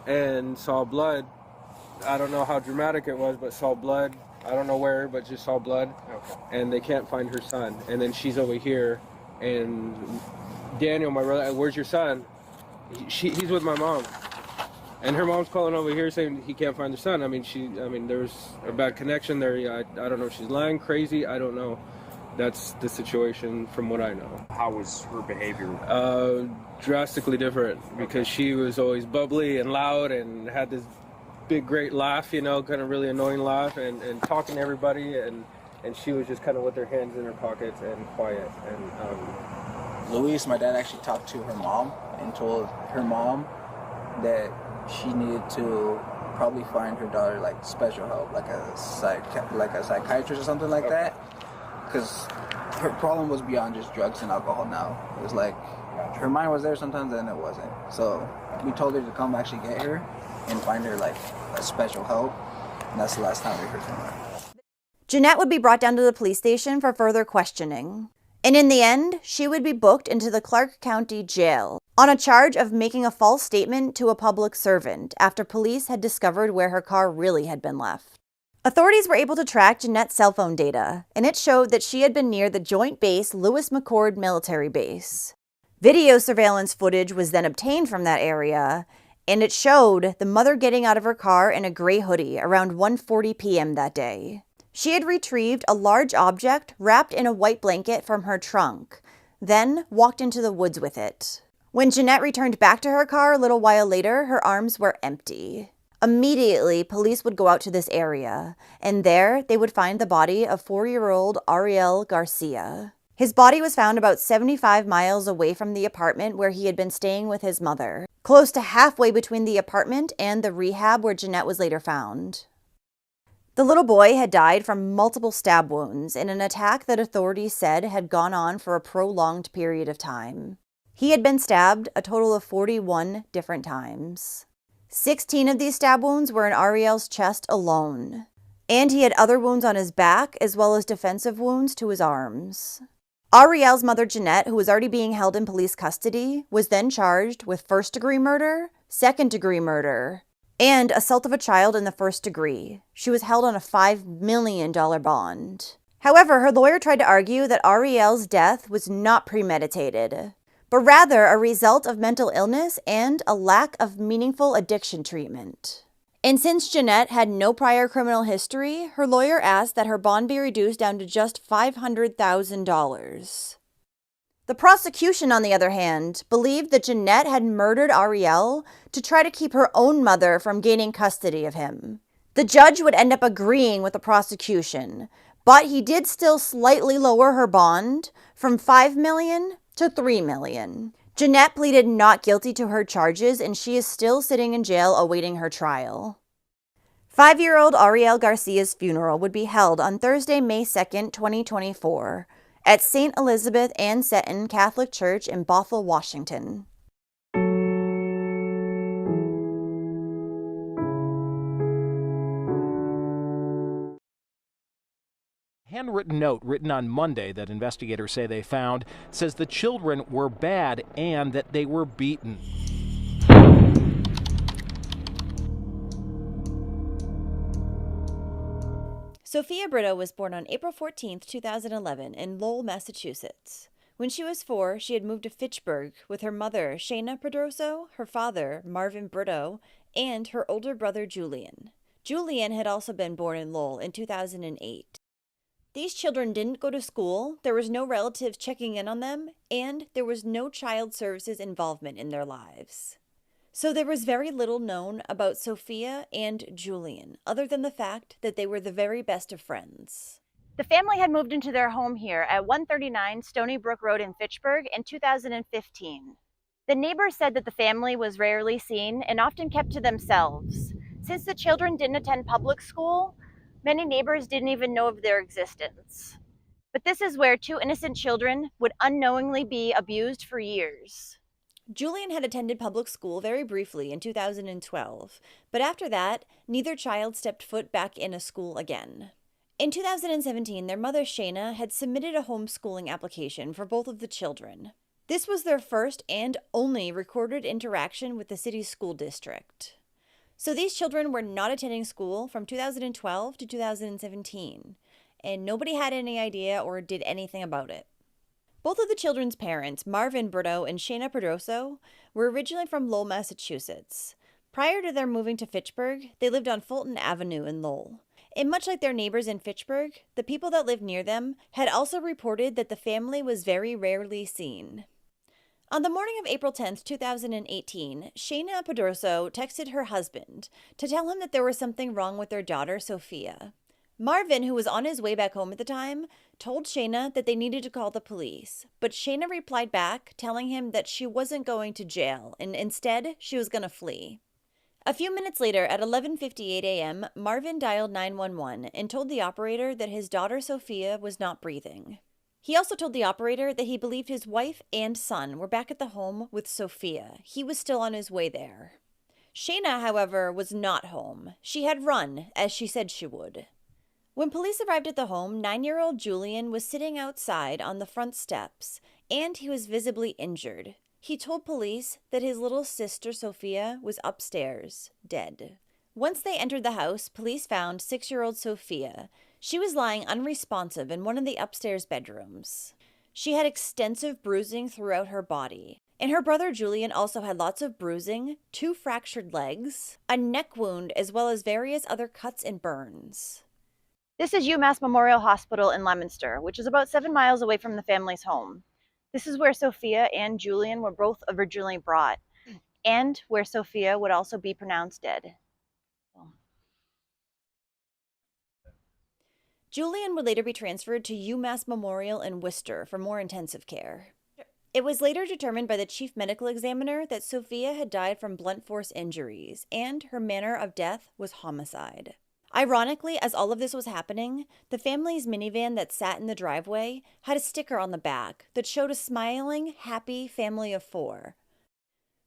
and saw blood. I don't know how dramatic it was, but saw blood. I don't know where, but just saw blood. Okay. And they can't find her son. And then she's over here, and Daniel, my brother, where's your son? He's with my mom. And her mom's calling over here saying he can't find her son. I mean, there's a bad connection there. I don't know if she's lying, crazy. I don't know. That's the situation from what I know. How was her behavior? Drastically different, because she was always bubbly and loud and had this big, great laugh, kind of really annoying laugh, and talking to everybody, and she was just kind of with her hands in her pockets and quiet. And Luis, my dad, actually talked to her mom and told her mom that she needed to probably find her daughter special help, like a psychiatrist or something like that, because her problem was beyond just drugs and alcohol now. It was her mind was there sometimes and it wasn't. So we told her to come actually get her and find her a special help, and that's the last time we heard from her. Jeanette would be brought down to the police station for further questioning. And in the end, she would be booked into the Clark County Jail on a charge of making a false statement to a public servant after police had discovered where her car really had been left. Authorities were able to track Jeanette's cell phone data, and it showed that she had been near the Joint Base Lewis McChord military base. Video surveillance footage was then obtained from that area, and it showed the mother getting out of her car in a gray hoodie around 1:40 p.m. that day. She had retrieved a large object wrapped in a white blanket from her trunk, then walked into the woods with it. When Jeanette returned back to her car a little while later, her arms were empty. Immediately, police would go out to this area, and there they would find the body of 4-year-old Ariel Garcia. His body was found about 75 miles away from the apartment where he had been staying with his mother, close to halfway between the apartment and the rehab where Jeanette was later found. The little boy had died from multiple stab wounds in an attack that authorities said had gone on for a prolonged period of time. He had been stabbed a total of 41 different times. 16 of these stab wounds were in Ariel's chest alone, and he had other wounds on his back as well as defensive wounds to his arms. Ariel's mother, Jeanette, who was already being held in police custody, was then charged with first-degree murder, second-degree murder, and assault of a child in the first degree. She was held on a $5 million bond. However, her lawyer tried to argue that Ariel's death was not premeditated, but rather a result of mental illness and a lack of meaningful addiction treatment. And since Jeanette had no prior criminal history, her lawyer asked that her bond be reduced down to just $500,000. The prosecution, on the other hand, believed that Jeanette had murdered Ariel to try to keep her own mother from gaining custody of him. The judge would end up agreeing with the prosecution, but he did still slightly lower her bond from $5 million to $3 million. Jeanette pleaded not guilty to her charges, and she is still sitting in jail awaiting her trial. 5-year-old Ariel Garcia's funeral would be held on Thursday, May 2nd, 2024, at St. Elizabeth Ann Seton Catholic Church in Bothell, Washington. Handwritten note written on Monday that investigators say they found says the children were bad and that they were beaten. Sophia Brito was born on April 14, 2011 in Lowell, Massachusetts. When she was 4, she had moved to Fitchburg with her mother, Shayna Pedroso, her father, Marvin Brito, and her older brother, Julian. Julian had also been born in Lowell in 2008. These children didn't go to school, there was no relatives checking in on them, and there was no child services involvement in their lives. So there was very little known about Sophia and Julian, other than the fact that they were the very best of friends. The family had moved into their home here at 139 Stony Brook Road in Fitchburg in 2015. The neighbors said that the family was rarely seen and often kept to themselves. Since the children didn't attend public school, many neighbors didn't even know of their existence. But this is where 2 innocent children would unknowingly be abused for years. Julian had attended public school very briefly in 2012, but after that, neither child stepped foot back in a school again. In 2017, their mother Shayna had submitted a homeschooling application for both of the children. This was their first and only recorded interaction with the city's school district. So these children were not attending school from 2012 to 2017, and nobody had any idea or did anything about it. Both of the children's parents, Marvin Brito and Shayna Pedroso, were originally from Lowell, Massachusetts. Prior to their moving to Fitchburg, they lived on Fulton Avenue in Lowell. And much like their neighbors in Fitchburg, the people that lived near them had also reported that the family was very rarely seen. On the morning of April 10th, 2018, Shayna Pedroso texted her husband to tell him that there was something wrong with their daughter, Sophia. Marvin, who was on his way back home at the time, told Shayna that they needed to call the police, but Shayna replied back, telling him that she wasn't going to jail, and instead, she was going to flee. A few minutes later, at 11:58 a.m., Marvin dialed 911 and told the operator that his daughter Sophia was not breathing. He also told the operator that he believed his wife and son were back at the home with Sophia. He was still on his way there. Shayna, however, was not home. She had run, as she said she would. When police arrived at the home, 9-year-old Julian was sitting outside on the front steps, and he was visibly injured. He told police that his little sister, Sophia, was upstairs, dead. Once they entered the house, police found 6-year-old Sophia. She was lying unresponsive in one of the upstairs bedrooms. She had extensive bruising throughout her body. And her brother Julian also had lots of bruising, 2 fractured legs, a neck wound, as well as various other cuts and burns. This is UMass Memorial Hospital in Leominster, which is about 7 miles away from the family's home. This is where Sophia and Julian were both originally brought, and where Sophia would also be pronounced dead. Julian would later be transferred to UMass Memorial in Worcester for more intensive care. It was later determined by the chief medical examiner that Sophia had died from blunt force injuries, and her manner of death was homicide. Ironically, as all of this was happening, the family's minivan that sat in the driveway had a sticker on the back that showed a smiling, happy family of 4.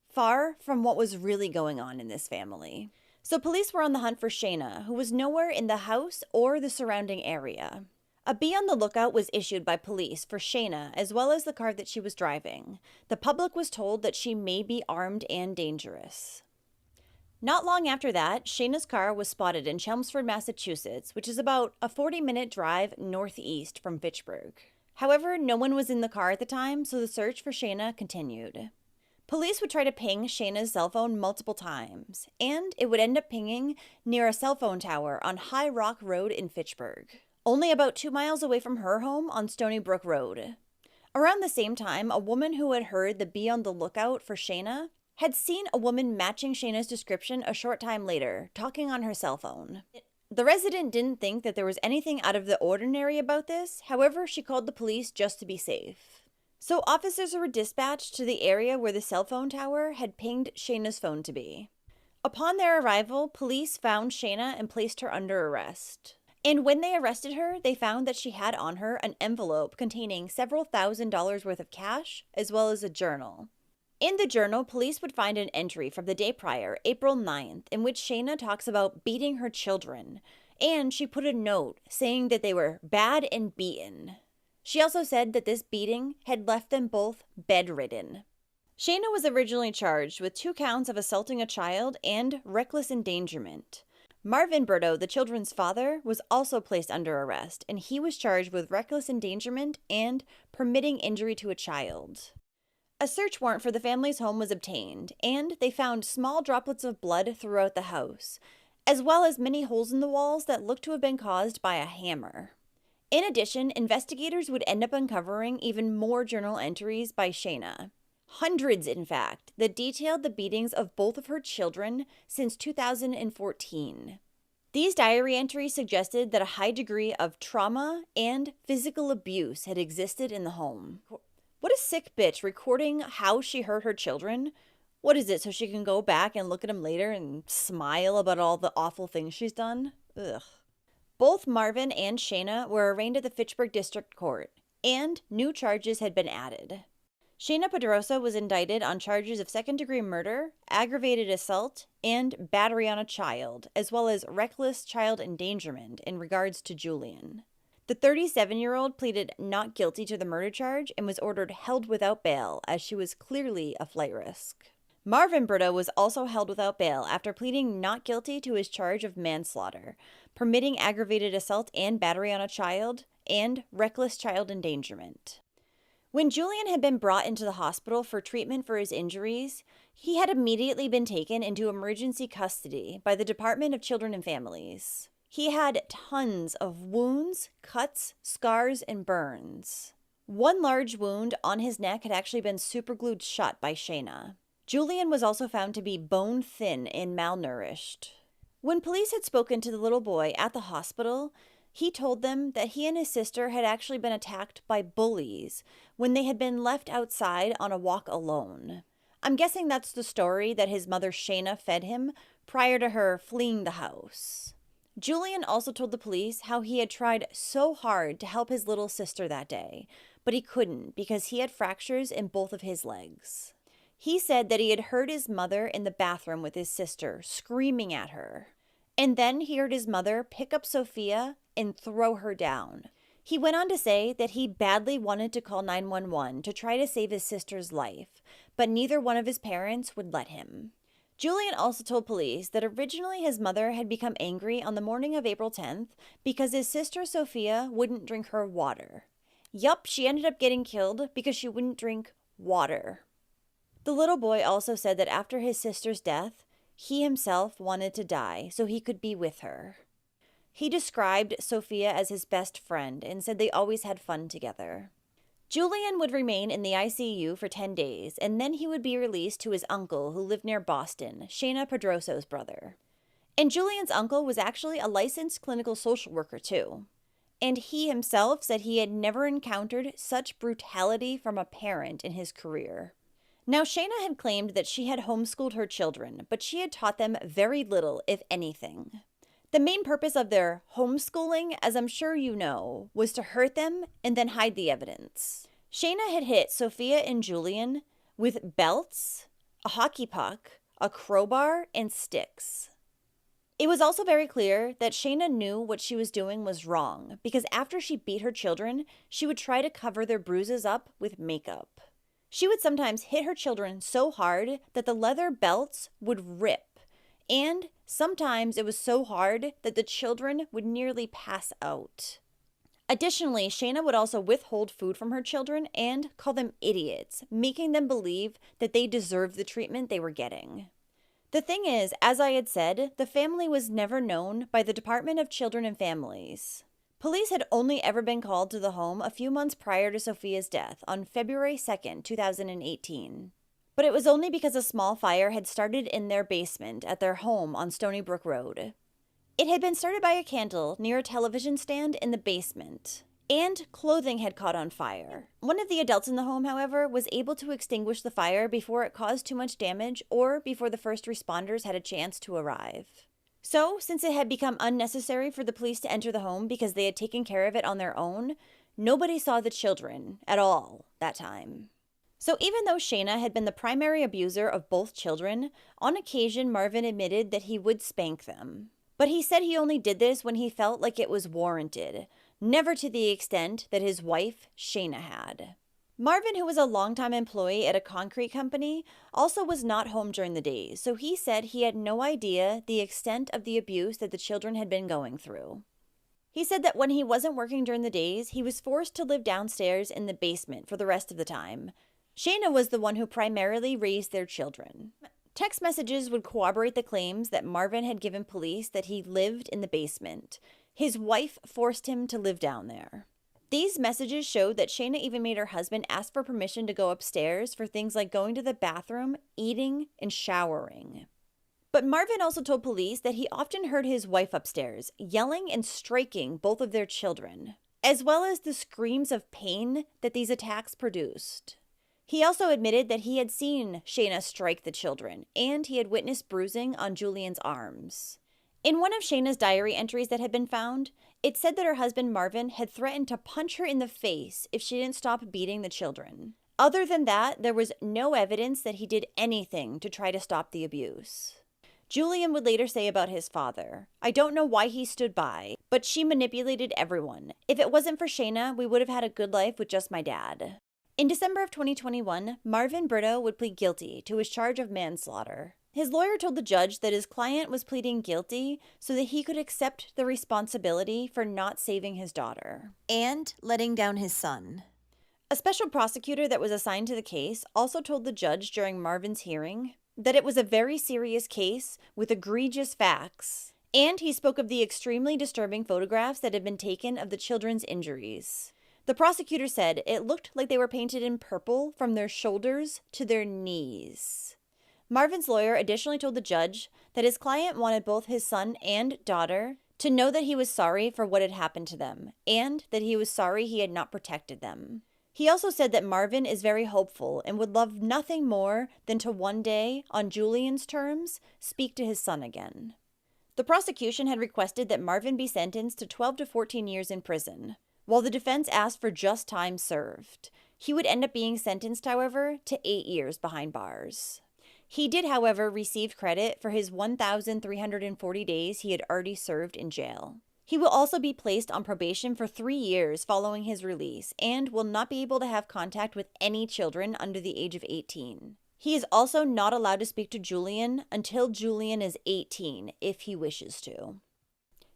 Far from what was really going on in this family. So police were on the hunt for Shayna, who was nowhere in the house or the surrounding area. A be on the lookout was issued by police for Shayna as well as the car that she was driving. The public was told that she may be armed and dangerous. Not long after that, Shayna's car was spotted in Chelmsford, Massachusetts, which is about a 40-minute drive northeast from Fitchburg. However, no one was in the car at the time, so the search for Shayna continued. Police would try to ping Shayna's cell phone multiple times, and it would end up pinging near a cell phone tower on High Rock Road in Fitchburg, only about 2 miles away from her home on Stony Brook Road. Around the same time, a woman who had heard the be on the lookout for Shayna had seen a woman matching Shayna's description a short time later, talking on her cell phone. The resident didn't think that there was anything out of the ordinary about this, however, she called the police just to be safe. So officers were dispatched to the area where the cell phone tower had pinged Shayna's phone to be. Upon their arrival, police found Shayna and placed her under arrest. And when they arrested her, they found that she had on her an envelope containing several $1,000s worth of cash, as well as a journal. In the journal, police would find an entry from the day prior, April 9th, in which Shayna talks about beating her children, and she put a note saying that they were bad and beaten. She also said that this beating had left them both bedridden. Shayna was originally charged with 2 counts of assaulting a child and reckless endangerment. Marvin Berto, the children's father, was also placed under arrest, and he was charged with reckless endangerment and permitting injury to a child. A search warrant for the family's home was obtained, and they found small droplets of blood throughout the house, as well as many holes in the walls that looked to have been caused by a hammer. In addition, investigators would end up uncovering even more journal entries by Shayna. Hundreds, in fact, that detailed the beatings of both of her children since 2014. These diary entries suggested that a high degree of trauma and physical abuse had existed in the home. What a sick bitch, recording how she hurt her children. What is it, so she can go back and look at them later and smile about all the awful things she's done? Ugh. Both Marvin and Shayna were arraigned at the Fitchburg District Court, and new charges had been added. Shayna Pedrosa was indicted on charges of second-degree murder, aggravated assault, and battery on a child, as well as reckless child endangerment in regards to Julian. The 37-year-old pleaded not guilty to the murder charge and was ordered held without bail, as she was clearly a flight risk. Marvin Berto was also held without bail after pleading not guilty to his charge of manslaughter, permitting aggravated assault and battery on a child, and reckless child endangerment. When Julian had been brought into the hospital for treatment for his injuries, he had immediately been taken into emergency custody by the Department of Children and Families. He had tons of wounds, cuts, scars, and burns. One large wound on his neck had actually been superglued shut by Shayna. Julian was also found to be bone thin and malnourished. When police had spoken to the little boy at the hospital, he told them that he and his sister had actually been attacked by bullies when they had been left outside on a walk alone. I'm guessing that's the story that his mother Shayna fed him prior to her fleeing the house. Julian also told the police how he had tried so hard to help his little sister that day, but he couldn't because he had fractures in both of his legs. He said that he had heard his mother in the bathroom with his sister screaming at her. And then he heard his mother pick up Sophia and throw her down. He went on to say that he badly wanted to call 911 to try to save his sister's life, but neither one of his parents would let him. Julian also told police that originally his mother had become angry on the morning of April 10th because his sister Sophia wouldn't drink her water. Yup, she ended up getting killed because she wouldn't drink water. The little boy also said that after his sister's death, he himself wanted to die so he could be with her. He described Sophia as his best friend and said they always had fun together. Julian would remain in the ICU for 10 days, and then he would be released to his uncle who lived near Boston, Shayna Pedrosa's brother. And Julian's uncle was actually a licensed clinical social worker too. and he himself said he had never encountered such brutality from a parent in his career. Now, Shayna had claimed that she had homeschooled her children, but she had taught them very little, if anything. The main purpose of their homeschooling, as I'm sure you know, was to hurt them and then hide the evidence. Shayna had hit Sophia and Julian with belts, a hockey puck, a crowbar, and sticks. It was also very clear that Shayna knew what she was doing was wrong, because after she beat her children, she would try to cover their bruises up with makeup. She would sometimes hit her children so hard that the leather belts would rip, and sometimes it was so hard that the children would nearly pass out. Additionally, Shayna would also withhold food from her children and call them idiots, making them believe that they deserved the treatment they were getting. The thing is, as I had said, the family was never known by the Department of Children and Families. Police had only ever been called to the home a few months prior to Sophia's death on February 2nd, 2018. But it was only because a small fire had started in their basement at their home on Stony Brook Road. It had been started by a candle near a television stand in the basement, and clothing had caught on fire. One of the adults in the home, however, was able to extinguish the fire before it caused too much damage or before the first responders had a chance to arrive. So, since it had become unnecessary for the police to enter the home because they had taken care of it on their own, nobody saw the children at all that time. So even though Shayna had been the primary abuser of both children, on occasion Marvin admitted that he would spank them. But he said he only did this when he felt like it was warranted, never to the extent that his wife, Shayna, had. Marvin, who was a longtime employee at a concrete company, also was not home during the days, so he said he had no idea the extent of the abuse that the children had been going through. He said that when he wasn't working during the days, he was forced to live downstairs in the basement for the rest of the time. Shayna was the one who primarily raised their children. Text messages would corroborate the claims that Marvin had given police that he lived in the basement. His wife forced him to live down there. These messages showed that Shayna even made her husband ask for permission to go upstairs for things like going to the bathroom, eating, and showering. But Marvin also told police that he often heard his wife upstairs yelling and striking both of their children, as well as the screams of pain that these attacks produced. He also admitted that he had seen Shayna strike the children, and he had witnessed bruising on Julian's arms. In one of Shayna's diary entries that had been found, it said that her husband Marvin had threatened to punch her in the face if she didn't stop beating the children. Other than that, there was no evidence that he did anything to try to stop the abuse. Julian would later say about his father, "I don't know why he stood by, but she manipulated everyone. If it wasn't for Shayna, we would have had a good life with just my dad." In December of 2021, Marvin Brito would plead guilty to his charge of manslaughter. His lawyer told the judge that his client was pleading guilty so that he could accept the responsibility for not saving his daughter and letting down his son. A special prosecutor that was assigned to the case also told the judge during Marvin's hearing that it was a very serious case with egregious facts, and he spoke of the extremely disturbing photographs that had been taken of the children's injuries. The prosecutor said it looked like they were painted in purple from their shoulders to their knees. Marvin's lawyer additionally told the judge that his client wanted both his son and daughter to know that he was sorry for what had happened to them, and that he was sorry he had not protected them. He also said that Marvin is very hopeful and would love nothing more than to one day, on Julian's terms, speak to his son again. The prosecution had requested that Marvin be sentenced to 12 to 14 years in prison, while the defense asked for just time served. He would end up being sentenced, however, to 8 years behind bars. He did, however, receive credit for his 1,340 days he had already served in jail. He will also be placed on probation for 3 years following his release and will not be able to have contact with any children under the age of 18. He is also not allowed to speak to Julian until Julian is 18, if he wishes to.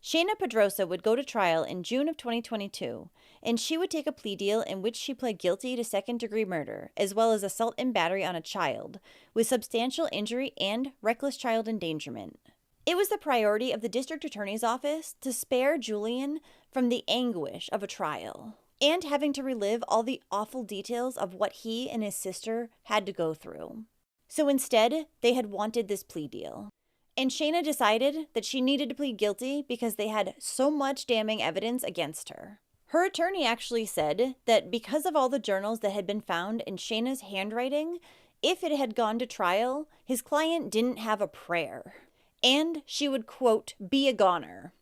Shayna Pedrosa would go to trial in June of 2022, and she would take a plea deal in which she pled guilty to second-degree murder, as well as assault and battery on a child, with substantial injury and reckless child endangerment. It was the priority of the district attorney's office to spare Julian from the anguish of a trial, and having to relive all the awful details of what he and his sister had to go through. So instead, they had wanted this plea deal. And Shayna decided that she needed to plead guilty because they had so much damning evidence against her. Her attorney actually said that because of all the journals that had been found in Shayna's handwriting, if it had gone to trial, his client didn't have a prayer. And she would, quote, be a goner.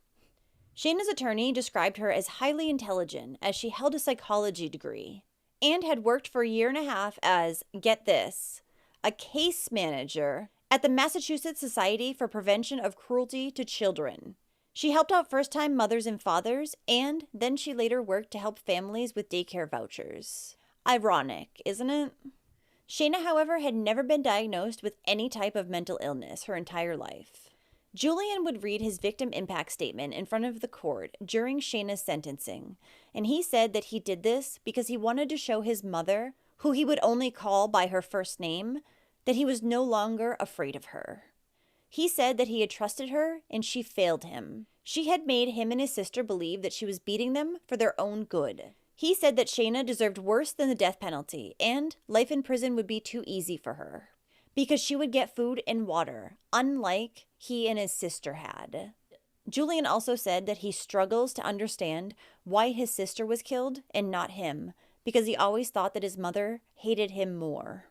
Shayna's attorney described her as highly intelligent, as she held a psychology degree and had worked for a year and a half as, get this, a case manager at the Massachusetts Society for Prevention of Cruelty to Children. She helped out first-time mothers and fathers, and then she later worked to help families with daycare vouchers. Ironic, isn't it? Shayna, however, had never been diagnosed with any type of mental illness her entire life. Julian would read his victim impact statement in front of the court during Shayna's sentencing, and he said that he did this because he wanted to show his mother, who he would only call by her first name, that he was no longer afraid of her. He said that he had trusted her and she failed him. She had made him and his sister believe that she was beating them for their own good. He said that Shayna deserved worse than the death penalty and life in prison would be too easy for her because she would get food and water, unlike he and his sister had. Julian also said that he struggles to understand why his sister was killed and not him, because he always thought that his mother hated him more.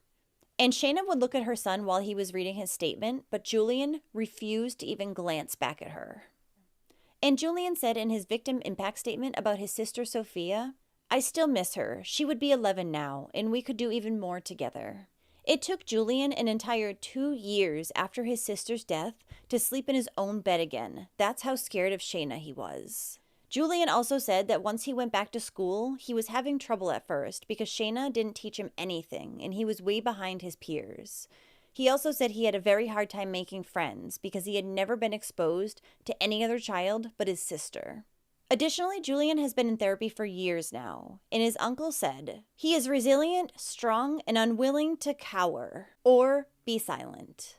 And Shayna would look at her son while he was reading his statement, but Julian refused to even glance back at her. And Julian said in his victim impact statement about his sister Sophia, I still miss her. She would be 11 now, and we could do even more together. It took Julian an entire 2 years after his sister's death to sleep in his own bed again. That's how scared of Shayna he was. Julian also said that once he went back to school, he was having trouble at first because Shayna didn't teach him anything and he was way behind his peers. He also said he had a very hard time making friends because he had never been exposed to any other child but his sister. Additionally, Julian has been in therapy for years now, and his uncle said, he is resilient, strong, and unwilling to cower or be silent.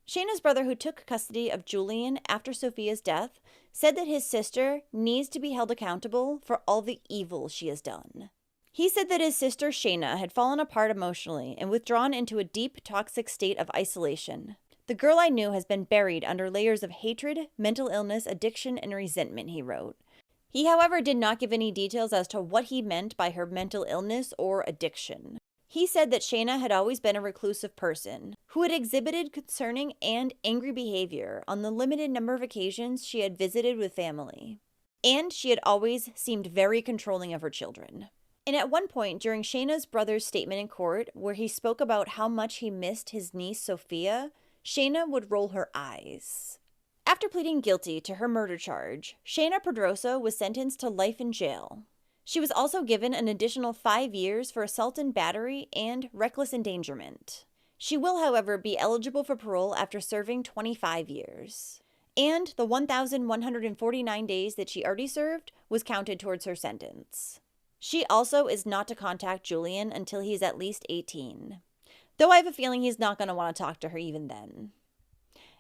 Shayna's brother, who took custody of Julian after Sophia's death, said that his sister needs to be held accountable for all the evil she has done. He said that his sister Shayna had fallen apart emotionally and withdrawn into a deep, toxic state of isolation. The girl I knew has been buried under layers of hatred, mental illness, addiction, and resentment, he wrote. He, however, did not give any details as to what he meant by her mental illness or addiction. He said that Shayna had always been a reclusive person who had exhibited concerning and angry behavior on the limited number of occasions she had visited with family. And she had always seemed very controlling of her children. And at one point during Shayna's brother's statement in court, where he spoke about how much he missed his niece Sophia, Shayna would roll her eyes. After pleading guilty to her murder charge, Shayna Pedrosa was sentenced to life in jail. She was also given an additional 5 years for assault and battery and reckless endangerment. She will, however, be eligible for parole after serving 25 years. And the 1,149 days that she already served was counted towards her sentence. She also is not to contact Julian until he's at least 18. Though I have a feeling he's not going to want to talk to her even then.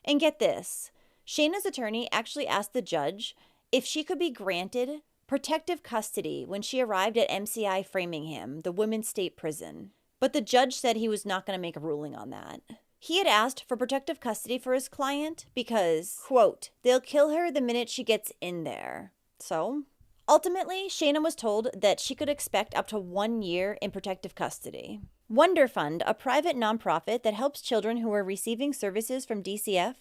And get this. Shayna's attorney actually asked the judge if she could be granted protective custody when she arrived at MCI Framingham, the women's state prison. But the judge said he was not going to make a ruling on that. He had asked for protective custody for his client because, quote, they'll kill her the minute she gets in there. So, ultimately, Shayna was told that she could expect up to 1 year in protective custody. Wonder Fund, a private nonprofit that helps children who are receiving services from DCF,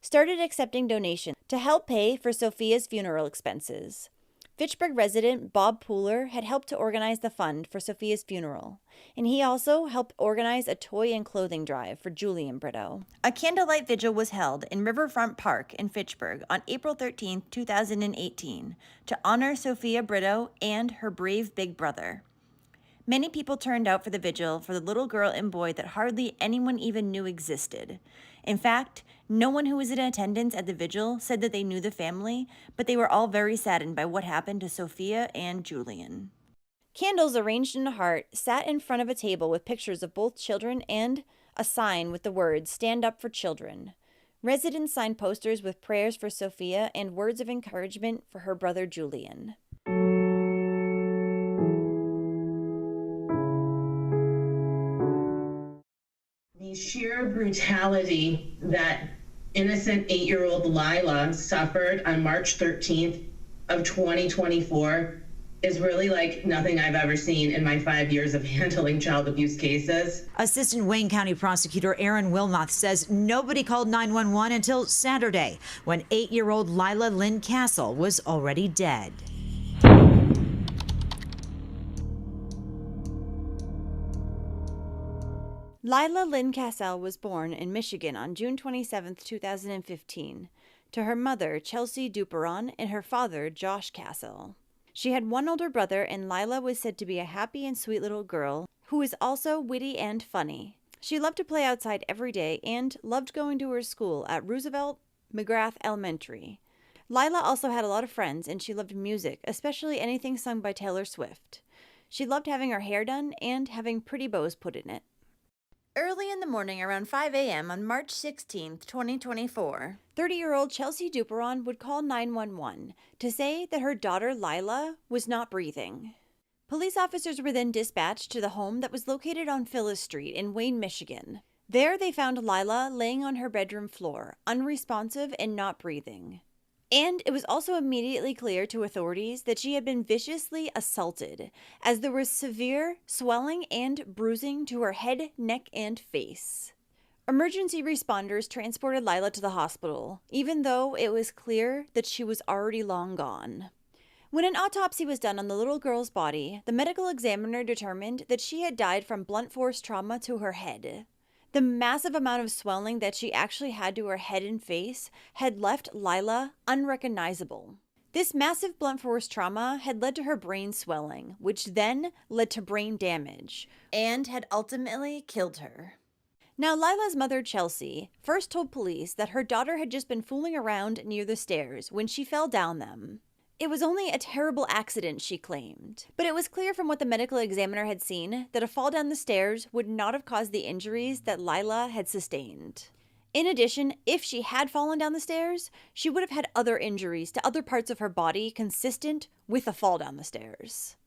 started accepting donations to help pay for Sophia's funeral expenses. Fitchburg resident Bob Pooler had helped to organize the fund for Sophia's funeral, and he also helped organize a toy and clothing drive for Julian Brito. A candlelight vigil was held in Riverfront Park in Fitchburg on April 13, 2018, to honor Sophia Brito and her brave big brother. Many people turned out for the vigil for the little girl and boy that hardly anyone even knew existed. In fact, no one who was in attendance at the vigil said that they knew the family, but they were all very saddened by what happened to Sophia and Julian. Candles arranged in a heart sat in front of a table with pictures of both children and a sign with the words, "Stand Up for Children." Residents signed posters with prayers for Sophia and words of encouragement for her brother Julian. The sheer brutality that innocent 8-year-old Lila suffered on March 13th of 2024 is really like nothing I've ever seen in my 5 years of handling child abuse cases. Assistant Wayne County Prosecutor Aaron Wilmoth says nobody called 911 until Saturday, when 8-year-old Lila Lynn Castle was already dead. Lila Lynn Castle was born in Michigan on June 27, 2015, to her mother, Chelsea Duperon, and her father, Josh Castle. She had one older brother, and Lila was said to be a happy and sweet little girl who was also witty and funny. She loved to play outside every day and loved going to her school at Roosevelt McGrath Elementary. Lila also had a lot of friends, and she loved music, especially anything sung by Taylor Swift. She loved having her hair done and having pretty bows put in it. Early in the morning, around 5 a.m. on March 16, 2024, 30-year-old Chelsea Duperon would call 911 to say that her daughter Lila was not breathing. Police officers were then dispatched to the home that was located on Phyllis Street in Wayne, Michigan. There they found Lila laying on her bedroom floor, unresponsive and not breathing. And it was also immediately clear to authorities that she had been viciously assaulted, as there was severe swelling and bruising to her head, neck, and face. Emergency responders transported Lila to the hospital, even though it was clear that she was already long gone. When an autopsy was done on the little girl's body, the medical examiner determined that she had died from blunt force trauma to her head. The massive amount of swelling that she actually had to her head and face had left Lila unrecognizable. This massive blunt force trauma had led to her brain swelling, which then led to brain damage, and had ultimately killed her. Now, Lila's mother, Chelsea, first told police that her daughter had just been fooling around near the stairs when she fell down them. It was only a terrible accident, she claimed, but it was clear from what the medical examiner had seen that a fall down the stairs would not have caused the injuries that Lila had sustained. In addition, if she had fallen down the stairs, she would have had other injuries to other parts of her body consistent with a fall down the stairs.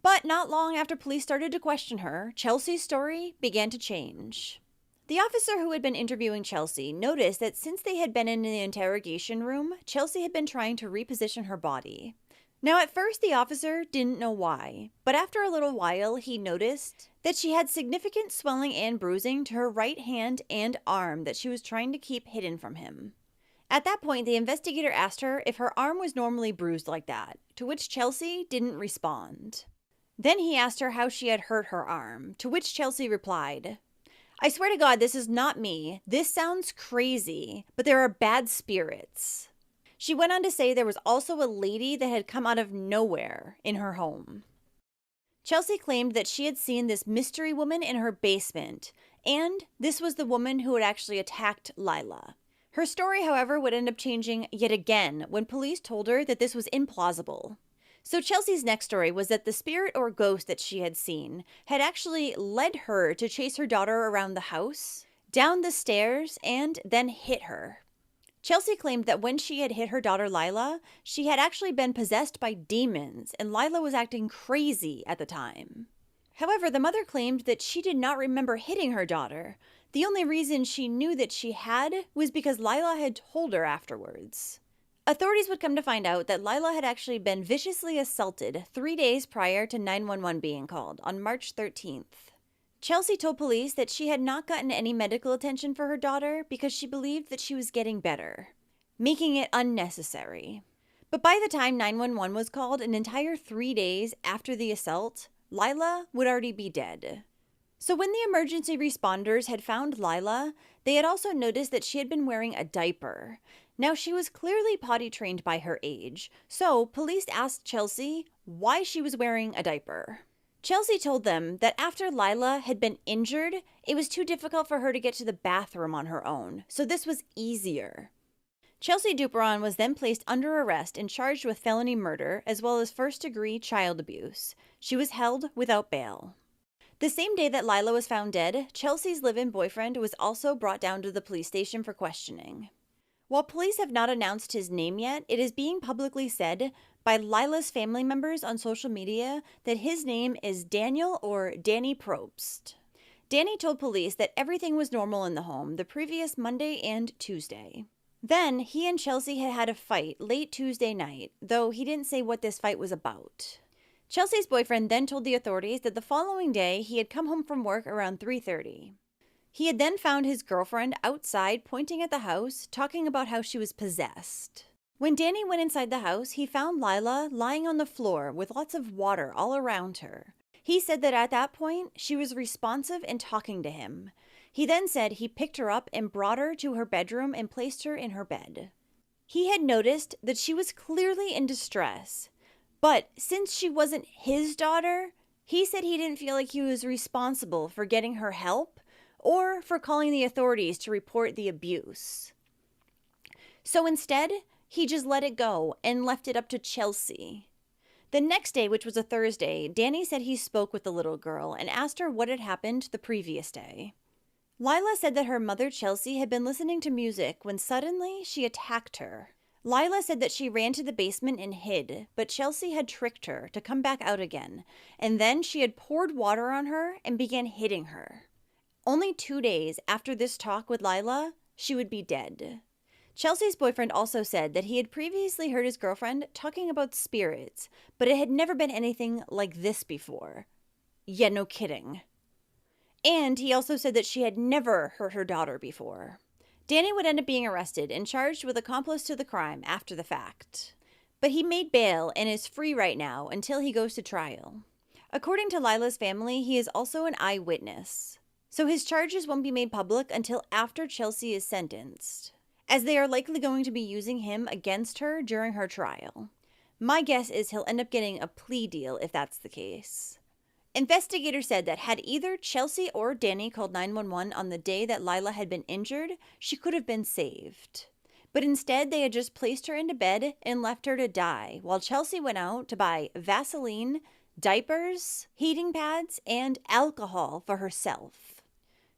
But not long after police started to question her, Chelsea's story began to change. The officer who had been interviewing Chelsea noticed that since they had been in the interrogation room, Chelsea had been trying to reposition her body. Now, at first, the officer didn't know why, but after a little while, he noticed that she had significant swelling and bruising to her right hand and arm that she was trying to keep hidden from him. At that point, the investigator asked her if her arm was normally bruised like that, to which Chelsea didn't respond. Then he asked her how she had hurt her arm, to which Chelsea replied, "I swear to God, this is not me. This sounds crazy, but there are bad spirits." She went on to say there was also a lady that had come out of nowhere in her home. Chelsea claimed that she had seen this mystery woman in her basement, and this was the woman who had actually attacked Lila. Her story, however, would end up changing yet again when police told her that this was implausible. So Chelsea's next story was that the spirit or ghost that she had seen had actually led her to chase her daughter around the house, down the stairs, and then hit her. Chelsea claimed that when she had hit her daughter Lila, she had actually been possessed by demons, and Lila was acting crazy at the time. However, the mother claimed that she did not remember hitting her daughter. The only reason she knew that she had was because Lila had told her afterwards. Authorities would come to find out that Lila had actually been viciously assaulted 3 days prior to 911 being called, on March 13th. Chelsea told police that she had not gotten any medical attention for her daughter because she believed that she was getting better, making it unnecessary. But by the time 911 was called, an entire 3 days after the assault, Lila would already be dead. So when the emergency responders had found Lila, they had also noticed that she had been wearing a diaper. Now, she was clearly potty trained by her age, so police asked Chelsea why she was wearing a diaper. Chelsea told them that after Lila had been injured, it was too difficult for her to get to the bathroom on her own, so this was easier. Chelsea Duperon was then placed under arrest and charged with felony murder as well as first-degree child abuse. She was held without bail. The same day that Lila was found dead, Chelsea's live-in boyfriend was also brought down to the police station for questioning. While police have not announced his name yet, it is being publicly said by Lila's family members on social media that his name is Daniel or Danny Probst. Danny told police that everything was normal in the home the previous Monday and Tuesday. Then, he and Chelsea had had a fight late Tuesday night, though he didn't say what this fight was about. Chelsea's boyfriend then told the authorities that the following day he had come home from work around 3:30. He had then found his girlfriend outside pointing at the house, talking about how she was possessed. When Danny went inside the house, he found Lila lying on the floor with lots of water all around her. He said that at that point, she was responsive and talking to him. He then said he picked her up and brought her to her bedroom and placed her in her bed. He had noticed that she was clearly in distress, but since she wasn't his daughter, he said he didn't feel like he was responsible for getting her help or for calling the authorities to report the abuse. So instead, he just let it go and left it up to Chelsea. The next day, which was a Thursday, Danny said he spoke with the little girl and asked her what had happened the previous day. Lila said that her mother, Chelsea, had been listening to music when suddenly she attacked her. Lila said that she ran to the basement and hid, but Chelsea had tricked her to come back out again, and then she had poured water on her and began hitting her. Only 2 days after this talk with Lila, she would be dead. Chelsea's boyfriend also said that he had previously heard his girlfriend talking about spirits, but it had never been anything like this before. Yeah, no kidding. And he also said that she had never hurt her daughter before. Danny would end up being arrested and charged with accomplice to the crime after the fact. But he made bail and is free right now until he goes to trial. According to Lila's family, he is also an eyewitness. So his charges won't be made public until after Chelsea is sentenced, as they are likely going to be using him against her during her trial. My guess is he'll end up getting a plea deal if that's the case. Investigators said that had either Chelsea or Danny called 911 on the day that Lila had been injured, she could have been saved. But instead, they had just placed her into bed and left her to die, while Chelsea went out to buy Vaseline, diapers, heating pads, and alcohol for herself.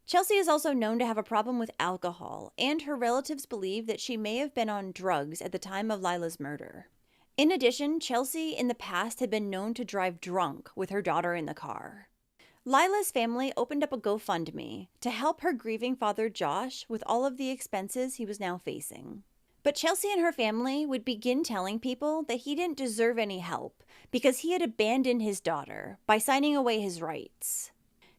Chelsea is also known to have a problem with alcohol, and her relatives believe that she may have been on drugs at the time of Lila's murder. In addition, Chelsea in the past had been known to drive drunk with her daughter in the car. Lila's family opened up a GoFundMe to help her grieving father Josh with all of the expenses he was now facing. But Chelsea and her family would begin telling people that he didn't deserve any help because he had abandoned his daughter by signing away his rights.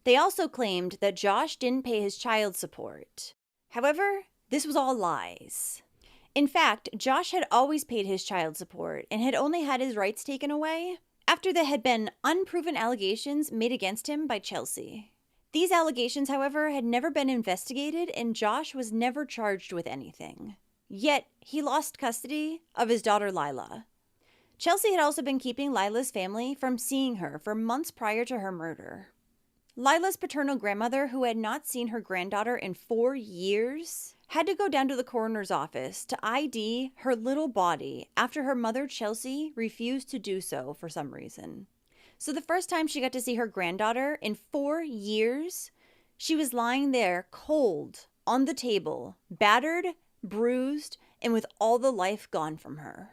They also claimed that Josh didn't pay his child support. However, this was all lies. In fact, Josh had always paid his child support and had only had his rights taken away after there had been unproven allegations made against him by Chelsea. These allegations, however, had never been investigated and Josh was never charged with anything. Yet, he lost custody of his daughter Lila. Chelsea had also been keeping Lila's family from seeing her for months prior to her murder. Lila's paternal grandmother, who had not seen her granddaughter in 4 years, had to go down to the coroner's office to ID her little body after her mother, Chelsea, refused to do so for some reason. So the first time she got to see her granddaughter in 4 years, she was lying there cold on the table, battered, bruised, and with all the life gone from her.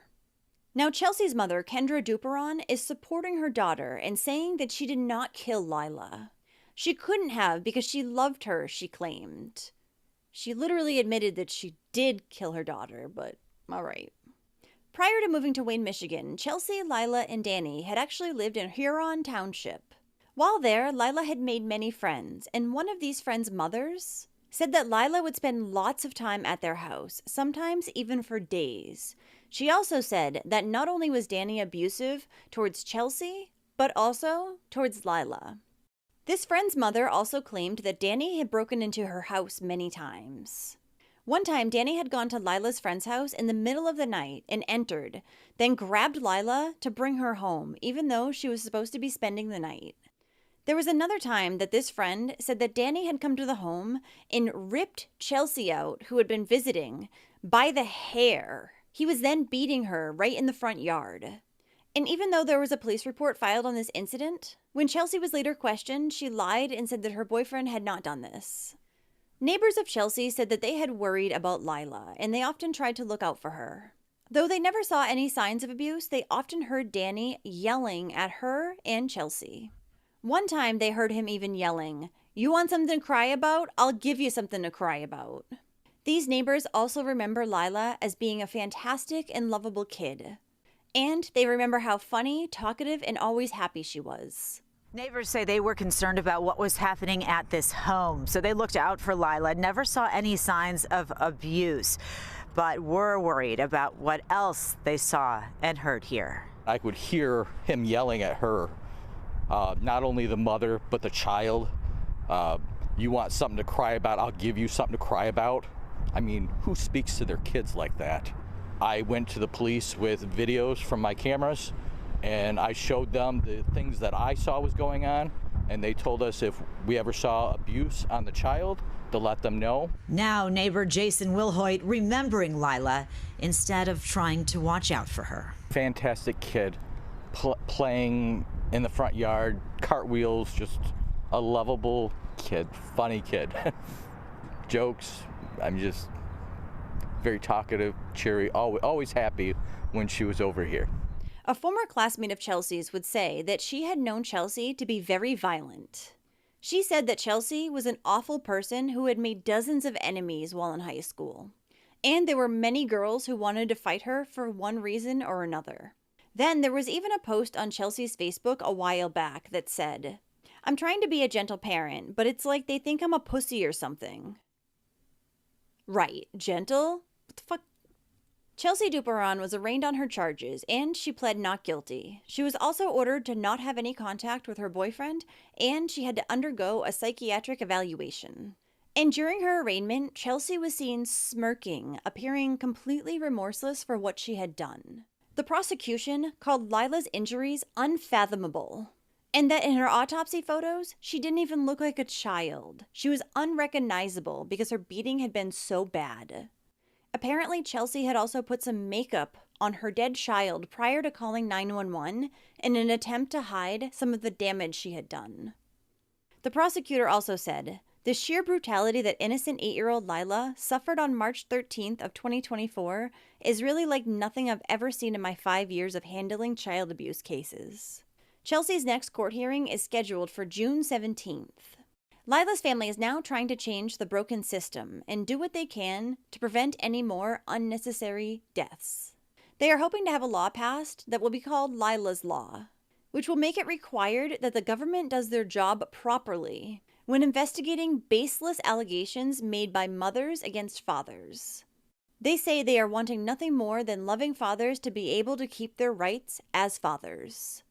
Now, Chelsea's mother, Kendra Duperon, is supporting her daughter and saying that she did not kill Lila. She couldn't have because she loved her, she claimed. She literally admitted that she did kill her daughter, but all right. Prior to moving to Wayne, Michigan, Chelsea, Lila, and Danny had actually lived in Huron Township. While there, Lila had made many friends, and one of these friends' mothers said that Lila would spend lots of time at their house, sometimes even for days. She also said that not only was Danny abusive towards Chelsea, but also towards Lila. This friend's mother also claimed that Danny had broken into her house many times. One time, Danny had gone to Lila's friend's house in the middle of the night and entered, then grabbed Lila to bring her home, even though she was supposed to be spending the night. There was another time that this friend said that Danny had come to the home and ripped Chelsea out, who had been visiting, by the hair. He was then beating her right in the front yard. And even though there was a police report filed on this incident, when Chelsea was later questioned, she lied and said that her boyfriend had not done this. Neighbors of Chelsea said that they had worried about Lila, and they often tried to look out for her. Though they never saw any signs of abuse, they often heard Danny yelling at her and Chelsea. One time they heard him even yelling, You want something to cry about? I'll give you something to cry about. These neighbors also remember Lila as being a fantastic and lovable kid. And they remember how funny, talkative, and always happy she was. Neighbors say they were concerned about what was happening at this home, so they looked out for Lila, never saw any signs of abuse, but were worried about what else they saw and heard here. I could hear him yelling at her, not only the mother, but the child. You want something to cry about, I'll give you something to cry about. I mean, who speaks to their kids like that? I went to the police with videos from my cameras, and I showed them the things that I saw was going on, and they told us if we ever saw abuse on the child, to let them know. Now neighbor Jason Wilhoit remembering Lila instead of trying to watch out for her. Fantastic kid, playing in the front yard, cartwheels, just a lovable kid, funny kid. Jokes, I'm just very talkative, cheery, always happy when she was over here. A former classmate of Chelsea's would say that she had known Chelsea to be very violent. She said that Chelsea was an awful person who had made dozens of enemies while in high school. And there were many girls who wanted to fight her for one reason or another. Then there was even a post on Chelsea's Facebook a while back that said, "I'm trying to be a gentle parent, but it's like they think I'm a pussy or something." Right, gentle? What the fuck? Chelsea Duperon was arraigned on her charges, and she pled not guilty. She was also ordered to not have any contact with her boyfriend, and she had to undergo a psychiatric evaluation. And during her arraignment, Chelsea was seen smirking, appearing completely remorseless for what she had done. The prosecution called Lila's injuries unfathomable, and that in her autopsy photos, she didn't even look like a child. She was unrecognizable because her beating had been so bad. Apparently, Chelsea had also put some makeup on her dead child prior to calling 911 in an attempt to hide some of the damage she had done. The prosecutor also said, "The sheer brutality that innocent 8-year-old Lila suffered on March 13th of 2024 is really like nothing I've ever seen in my 5 years of handling child abuse cases." Chelsea's next court hearing is scheduled for June 17th. Lila's family is now trying to change the broken system and do what they can to prevent any more unnecessary deaths. They are hoping to have a law passed that will be called Lila's Law, which will make it required that the government does their job properly when investigating baseless allegations made by mothers against fathers. They say they are wanting nothing more than loving fathers to be able to keep their rights as fathers.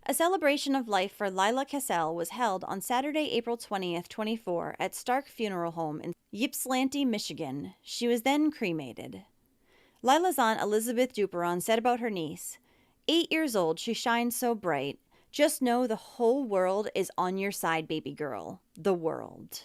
A celebration of life for Lila Cassell was held on Saturday, April 20th, 24 at Stark Funeral Home in Ypsilanti, Michigan. She was then cremated. Lila's aunt Elizabeth Duperon said about her niece, 8 years old, she shines so bright. Just know the whole world is on your side, baby girl. The world.